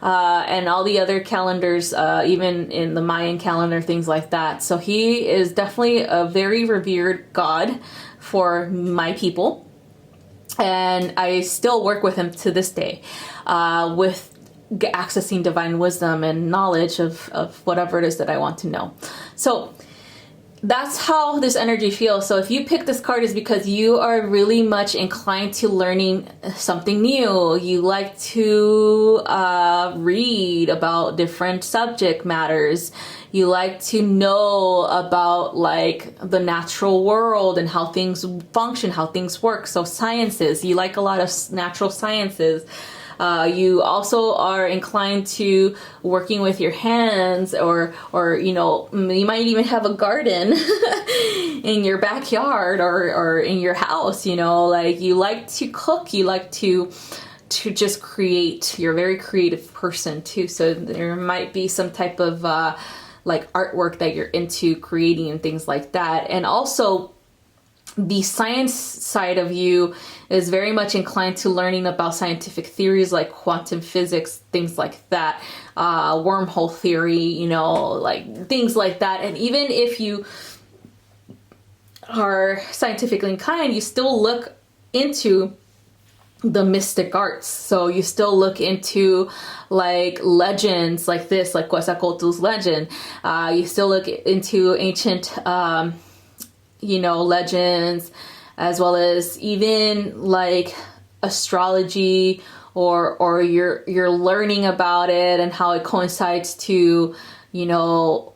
and all the other calendars, even in the Mayan calendar, things like that. So he is definitely a very revered god for my people. And I still work with him to this day, with accessing divine wisdom and knowledge of whatever it is that I want to know. So that's how this energy feels. So if you pick this card, is because you are really much inclined to learning something new. You like to read about different subject matters. You like to know about like the natural world and how things function, how things work. So sciences, you like a lot of natural sciences. You also are inclined to working with your hands, or you know, you might even have a garden in your backyard or in your house. You know, like you like to cook, you like to just create. You're a very creative person too. So there might be some type of like artwork that you're into creating and things like that. And also, the science side of you is very much inclined to learning about scientific theories like quantum physics, things like that, wormhole theory, you know, like things like that. And even if you are scientifically inclined, you still look into the mystic arts. So you still look into like legends like this, like Quetzalcoatl's legend. You still look into ancient you know, legends, as well as even like astrology, or you're learning about it and how it coincides to, you know,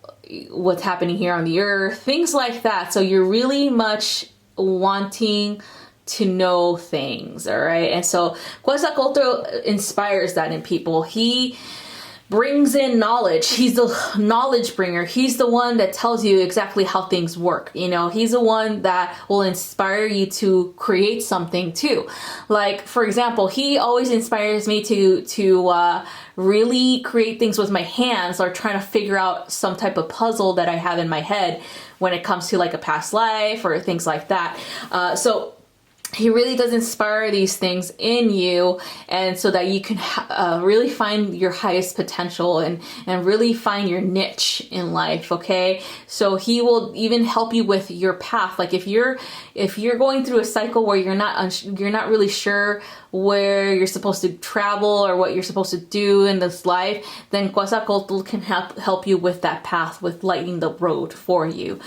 what's happening here on the earth, things like that. So you're really much wanting to know things, all right? And so Quetzalcoatl inspires that in people. He brings in knowledge. He's the knowledge bringer. He's the one that tells you exactly how things work. You know, he's the one that will inspire you to create something too. Like, for example, he always inspires me to really create things with my hands, or trying to figure out some type of puzzle that I have in my head when it comes to like a past life or things like that. So he really does inspire these things in you, and so that you can really find your highest potential and really find your niche in life. Okay, so he will even help you with your path. Like if you're going through a cycle where you're not really sure where you're supposed to travel or what you're supposed to do in this life, then Quetzalcoatl can help you with that path, with lighting the road for you,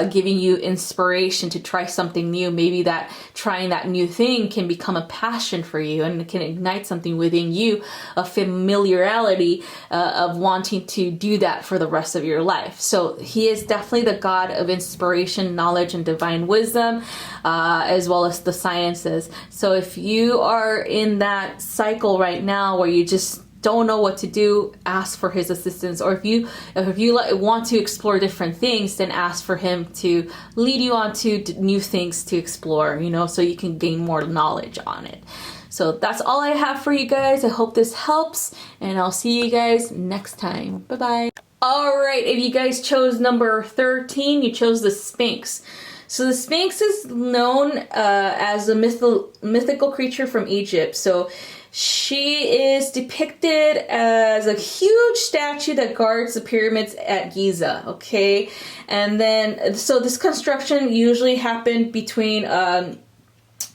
giving you inspiration to try something new. Maybe that trying that new thing can become a passion for you, and it can ignite something within you, a familiarity of wanting to do that for the rest of your life. So he is definitely the god of inspiration, knowledge, and divine wisdom, as well as the sciences. So if you are in that cycle right now where you just don't know what to do, ask for his assistance. Or if you want to explore different things, then ask for him to lead you on to new things to explore, you know, so you can gain more knowledge on it. So that's all I have for you guys. I hope this helps, and I'll see you guys next time. Bye-bye. All right, if you guys chose number 13, you chose the Sphinx. So the Sphinx is known as a mythical creature from Egypt. So she is depicted as a huge statue that guards the pyramids at Giza, okay? And then, so this construction usually happened between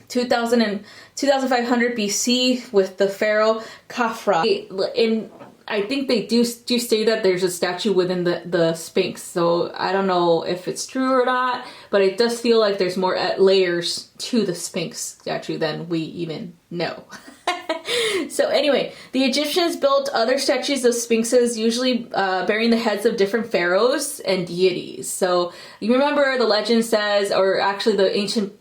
2000 and 2500 BC with the pharaoh Khafra. I think they do say that there's a statue within the Sphinx, so I don't know if it's true or not, but it does feel like there's more layers to the Sphinx statue than we even know. So anyway, the Egyptians built other statues of sphinxes, usually bearing the heads of different pharaohs and deities. So you remember the legend says, or actually the ancient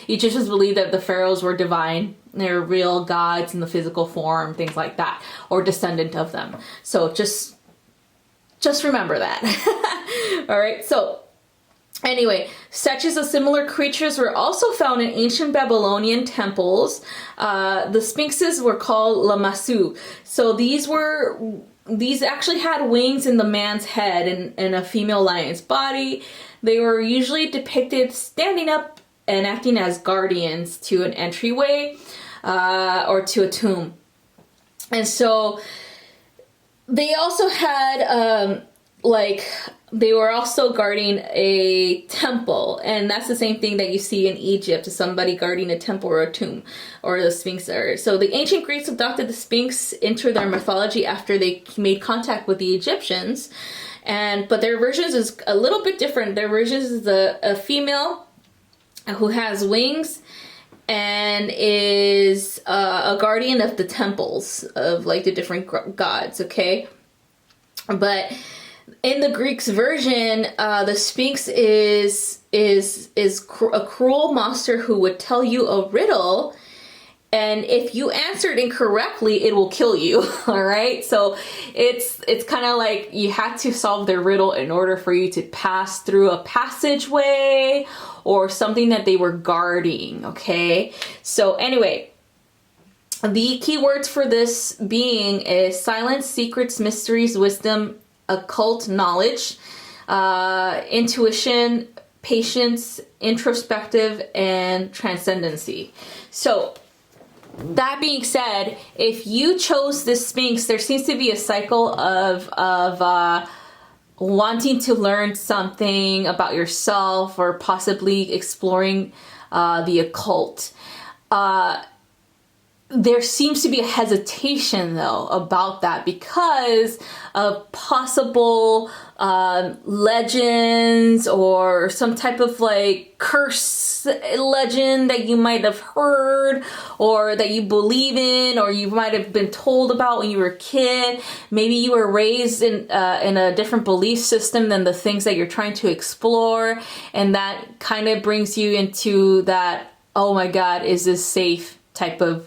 Egyptians believed that the pharaohs were divine. They're real gods in the physical form, things like that, or descendant of them. So just remember that. All right, so anyway, statues of similar creatures were also found in ancient Babylonian temples. The sphinxes were called lamassu. So these actually had wings in the man's head and a female lion's body. They were usually depicted standing up and acting as guardians to an entryway or to a tomb. And so they also had they were also guarding a temple, and that's the same thing that you see in Egypt, somebody guarding a temple or a tomb, or the Sphinx. So the ancient Greeks adopted the Sphinx into their mythology after they made contact with the Egyptians, but their versions is a little bit different. Their versions is a female who has wings and is a guardian of the temples of like the different gods. Okay, but in the Greeks version, the Sphinx is a cruel monster who would tell you a riddle, and if you answered incorrectly, it will kill you. All right, so it's kind of like you had to solve their riddle in order for you to pass through a passageway or something that they were guarding. Okay, so anyway, the key words for this being is silence, secrets, mysteries, wisdom, occult knowledge, intuition, patience, introspective, and transcendency. So that being said, if you chose this Sphinx, there seems to be a cycle of wanting to learn something about yourself or possibly exploring the occult. There seems to be a hesitation, though, about that because of possible legends or some type of like curse legend that you might have heard or that you believe in or you might have been told about when you were a kid. Maybe you were raised in a different belief system than the things that you're trying to explore, and that kind of brings you into that, oh my God, is this safe type of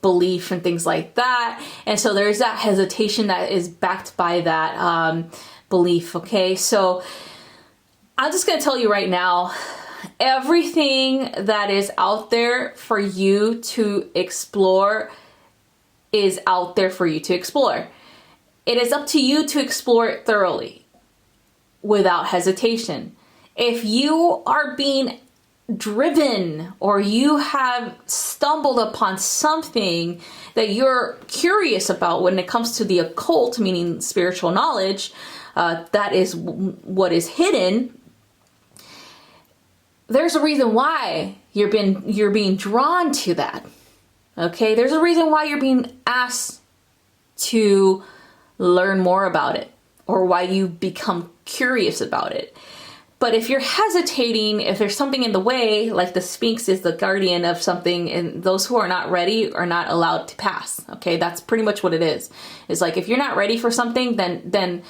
belief and things like that. And so there's that hesitation that is backed by that belief. Okay, so I'm just going to tell you right now, everything that is out there for you to explore is out there for you to explore. It is up to you to explore it thoroughly without hesitation. If you are being driven or you have stumbled upon something that you're curious about when it comes to the occult, meaning spiritual knowledge, that is what is hidden, there's a reason why you're being drawn to that. Okay, there's a reason why you're being asked to learn more about it or why you become curious about it. But if you're hesitating, if there's something in the way, like the Sphinx is the guardian of something, and those who are not ready are not allowed to pass. Okay, that's pretty much what it is. It's like if you're not ready for something, then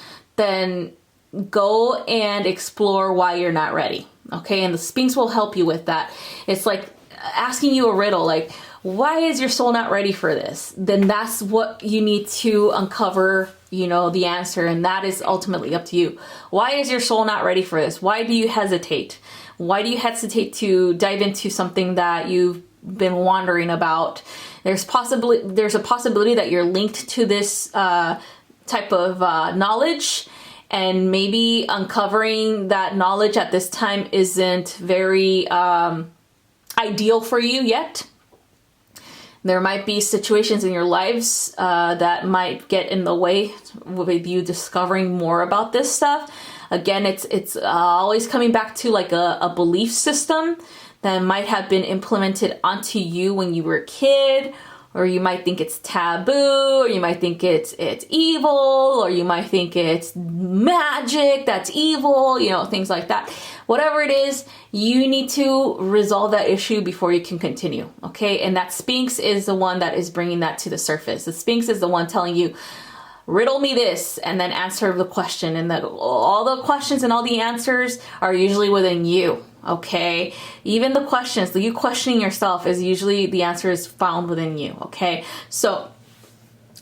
go and explore why you're not ready. Okay, and the Sphinx will help you with that. It's like asking you a riddle, like, why is your soul not ready for this? Then that's what you need to uncover, the answer, and that is ultimately up to you. Why is your soul not ready for this? Why do you hesitate? Why do you hesitate to dive into something that you've been wondering about? There's a possibility that you're linked to this type of knowledge, and maybe uncovering that knowledge at this time isn't very ideal for you yet. There might be situations in your lives that might get in the way with you discovering more about this stuff. Again, it's always coming back to like a belief system that might have been implemented onto you when you were a kid, or you might think it's taboo, or you might think it's evil, or you might think it's magic that's evil, you know, things like that. Whatever it is, you need to resolve that issue before you can continue, okay? And that Sphinx is the one that is bringing that to the surface. The Sphinx is the one telling you, riddle me this, and then answer the question. And that all the questions and all the answers are usually within you, okay? Even the questions, you questioning yourself, is usually the answer is found within you, okay? So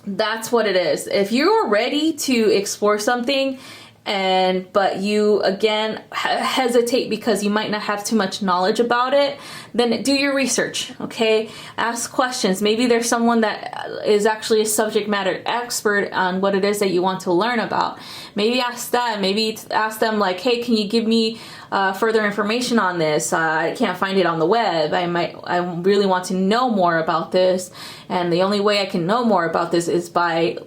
that's what it is. If you're ready to explore something, but you again hesitate because you might not have too much knowledge about it, then do your research, okay? Ask questions. Maybe there's someone that is actually a subject matter expert on what it is that you want to learn about. Maybe ask them. Maybe ask them like, hey, can you give me further information on this? I can't find it on the web. I really want to know more about this, and the only way I can know more about this is by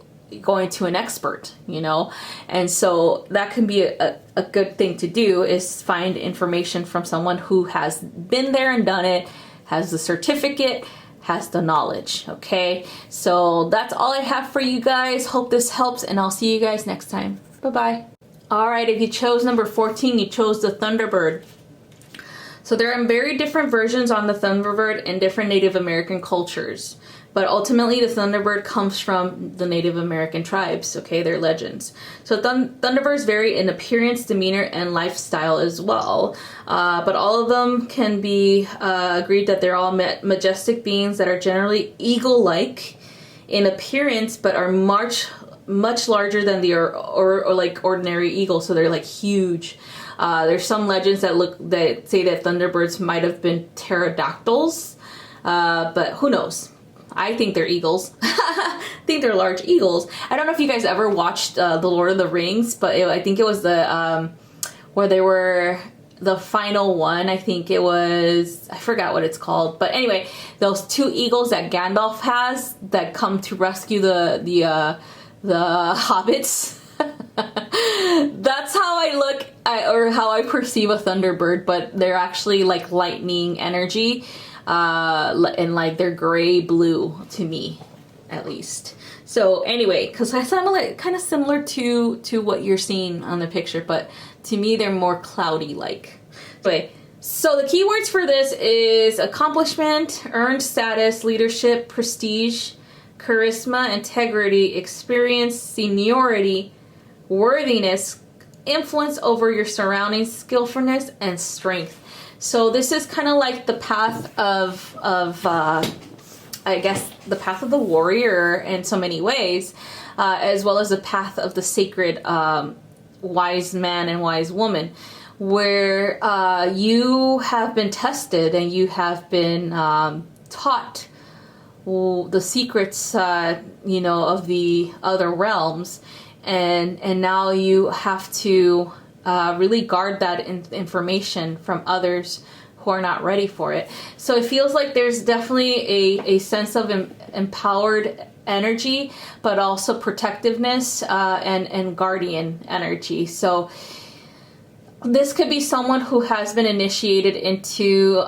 going to an expert, you know? And so that can be a good thing to do, is find information from someone who has been there and done it, has the certificate, has the knowledge, okay? So that's all I have for you guys. Hope this helps, and I'll see you guys next time. Bye-bye. All right, if you chose number 14, you chose the Thunderbird. So there are very different versions on the Thunderbird in different Native American cultures. But ultimately, the Thunderbird comes from the Native American tribes, okay? They're legends. So Thunderbirds vary in appearance, demeanor, and lifestyle as well. But all of them can be agreed that they're all majestic beings that are generally eagle-like in appearance, but are much larger than the or like ordinary eagle. So they're like huge. There's some legends that say that Thunderbirds might have been pterodactyls, but who knows? I think they're eagles. I think they're large eagles. I don't know if you guys ever watched The Lord of the Rings, but I think it was the where they were the final one. I think it was, I forgot what it's called, but anyway, those two eagles that Gandalf has that come to rescue the hobbits. That's how I look at, or how I perceive a Thunderbird, but they're actually like lightning energy. And like they're gray blue to me, at least. So anyway, because I sound like kind of similar to what you're seeing on the picture, but to me they're more cloudy like. Anyway, so the keywords for this is accomplishment, earned status, leadership, prestige, charisma, integrity, experience, seniority, worthiness, influence over your surroundings, skillfulness, and strength. So this is kind of like the path of I guess the path of the warrior in so many ways, as well as the path of the sacred wise man and wise woman, where you have been tested and you have been taught the secrets, you know, of the other realms, and now you have to really guard that information from others who are not ready for it. So it feels like there's definitely a sense of empowered energy, but also protectiveness and guardian energy. So this could be someone who has been initiated into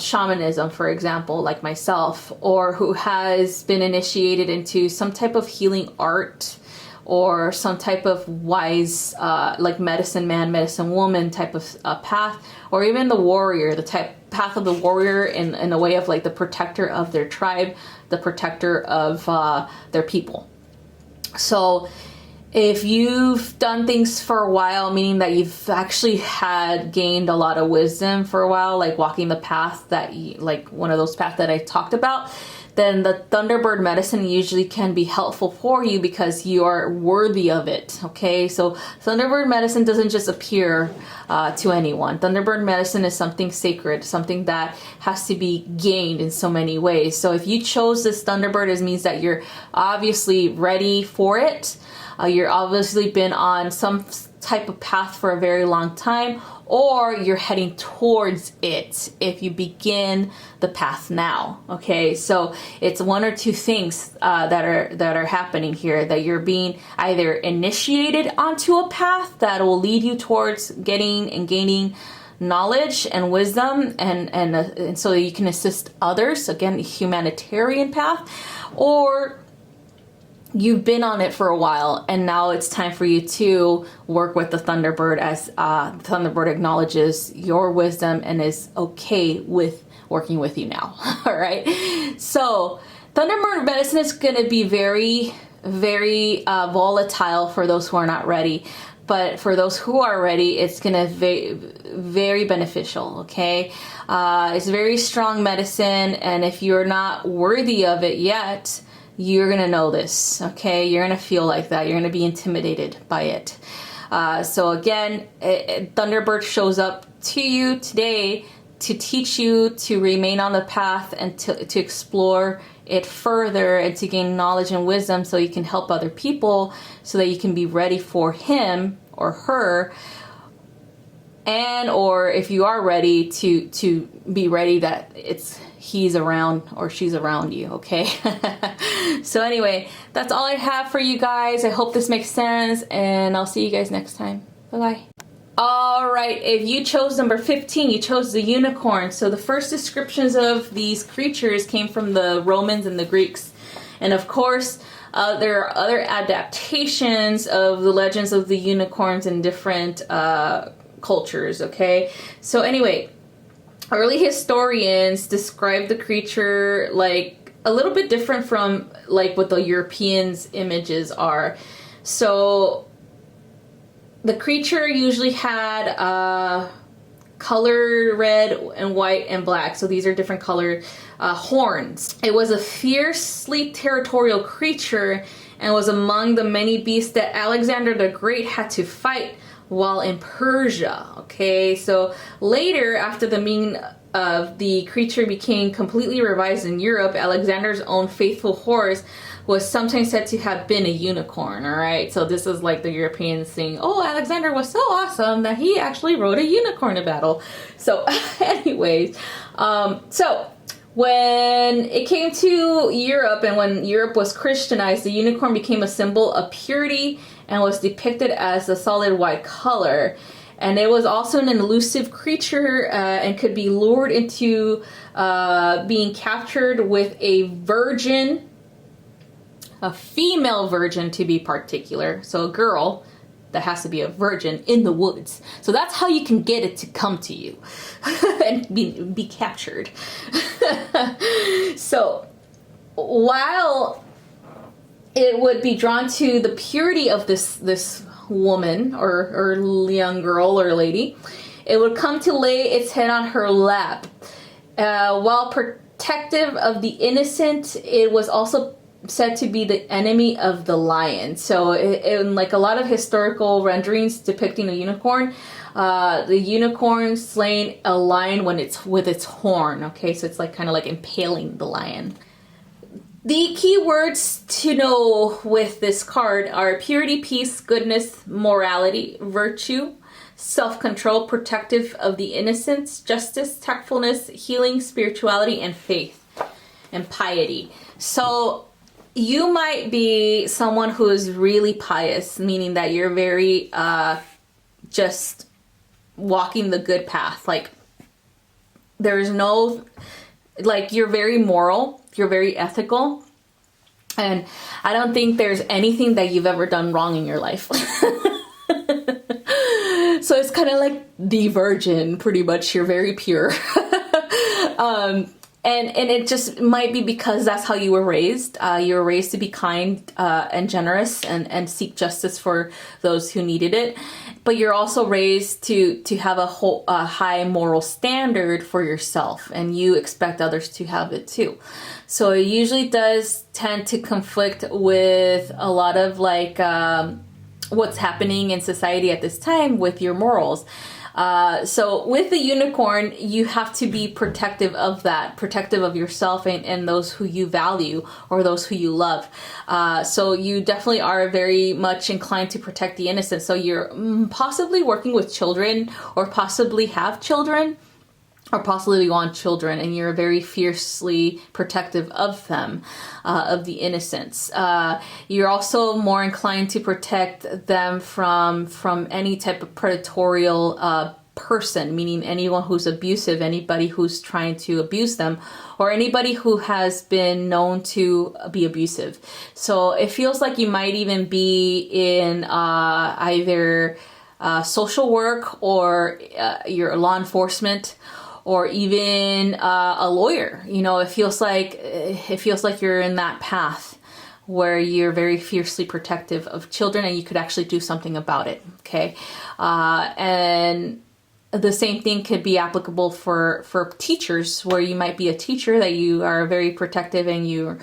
shamanism, for example, like myself, or who has been initiated into some type of healing art, or some type of wise, like medicine man, medicine woman type of path, or even the warrior, the path of the warrior in the way of like the protector of their tribe, the protector of their people. So if you've done things for a while, meaning that you've actually had gained a lot of wisdom for a while, like walking the path that like one of those paths that I talked about, then the Thunderbird medicine usually can be helpful for you because you are worthy of it, okay? So Thunderbird medicine doesn't just appear to anyone. Thunderbird medicine is something sacred, something that has to be gained in so many ways. So if you chose this Thunderbird, it means that you're obviously ready for it. You're obviously been on some type of path for a very long time, or you're heading towards it if you begin the path now, okay? So it's one or two things that are happening here, that you're being either initiated onto a path that will lead you towards getting and gaining knowledge and wisdom, and so that you can assist others, again, the humanitarian path, or you've been on it for a while and now it's time for you to work with the Thunderbird, as the Thunderbird acknowledges your wisdom and is okay with working with you now. All right. So Thunderbird medicine is going to be very, very volatile for those who are not ready. But for those who are ready, it's going to be very beneficial, okay? It's very strong medicine, and if you're not worthy of it yet, you're going to know this, okay? You're going to feel like that. You're going to be intimidated by it. So again, Thunderbird shows up to you today to teach you to remain on the path and to explore it further and to gain knowledge and wisdom so you can help other people, so that you can be ready for him or her, and or if you are ready, to be ready that he's around or she's around you, okay? So anyway, that's all I have for you guys. I hope this makes sense, and I'll see you guys next time. Bye-bye. All right, if you chose number 15, you chose the unicorn. So the first descriptions of these creatures came from the Romans and the Greeks. And of course, there are other adaptations of the legends of the unicorns in different cultures, okay? So anyway, early historians describe the creature like a little bit different from like what the Europeans' images are. So the creature usually had color red and white and black. So these are different colored horns. It was a fiercely territorial creature and was among the many beasts that Alexander the Great had to fight while in Persia. Okay, so later, after the meaning of the creature became completely revised in Europe, Alexander's own faithful horse was sometimes said to have been a unicorn. All right, so this is like the Europeans saying, oh, Alexander was so awesome that he actually rode a unicorn in battle. So anyways, so when it came to Europe and when Europe was Christianized, the unicorn became a symbol of purity and was depicted as a solid white color. And it was also an elusive creature and could be lured into being captured with a virgin, a female virgin to be particular. So a girl that has to be a virgin in the woods. So that's how you can get it to come to you and be captured. So while it would be drawn to the purity of this woman or young girl or lady, it would come to lay its head on her lap. While protective of the innocent, it was also said to be the enemy of the lion. So in like a lot of historical renderings depicting a unicorn, the unicorn slaying a lion when it's with its horn. Okay, so it's like kind of like impaling the lion. The key words to know with this card are purity, peace, goodness, morality, virtue, self-control, protective of the innocents, justice, tactfulness, healing, spirituality, and faith, and piety. So you might be someone who is really pious, meaning that you're very just walking the good path. Like there's no, like you're very moral, you're very ethical, and I don't think there's anything that you've ever done wrong in your life. So it's kind of like the virgin, pretty much. You're very pure. And it just might be because that's how you were raised. You were raised to be kind and generous and seek justice for those who needed it. But you're also raised to have a high moral standard for yourself, and you expect others to have it too. So it usually does tend to conflict with a lot of like what's happening in society at this time with your morals. So with the unicorn, you have to be protective of that, protective of yourself and those who you value or those who you love. So you definitely are very much inclined to protect the innocent. So you're possibly working with children, or possibly have children, or possibly want children, and you're very fiercely protective of them, of the innocents. You're also more inclined to protect them from any type of predatorial person, meaning anyone who's abusive, anybody who's trying to abuse them, or anybody who has been known to be abusive. So it feels like you might even be in either social work, or you're law enforcement, or even a lawyer. You know, it feels like you're in that path where you're very fiercely protective of children, and you could actually do something about it. Okay, and the same thing could be applicable for teachers, where you might be a teacher that you are very protective and you're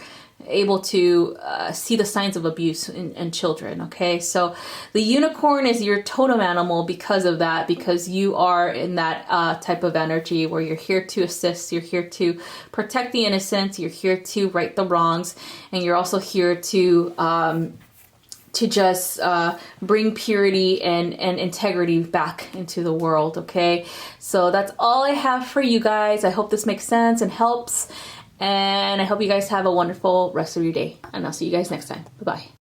able to see the signs of abuse in children. Okay, so the unicorn is your totem animal because of that, because you are in that type of energy where you're here to assist, you're here to protect the innocent, you're here to right the wrongs, and you're also here to just bring purity and integrity back into the world. Okay, so that's all I have for you guys. I hope this makes sense and helps. And I hope you guys have a wonderful rest of your day. And I'll see you guys next time. Bye-bye.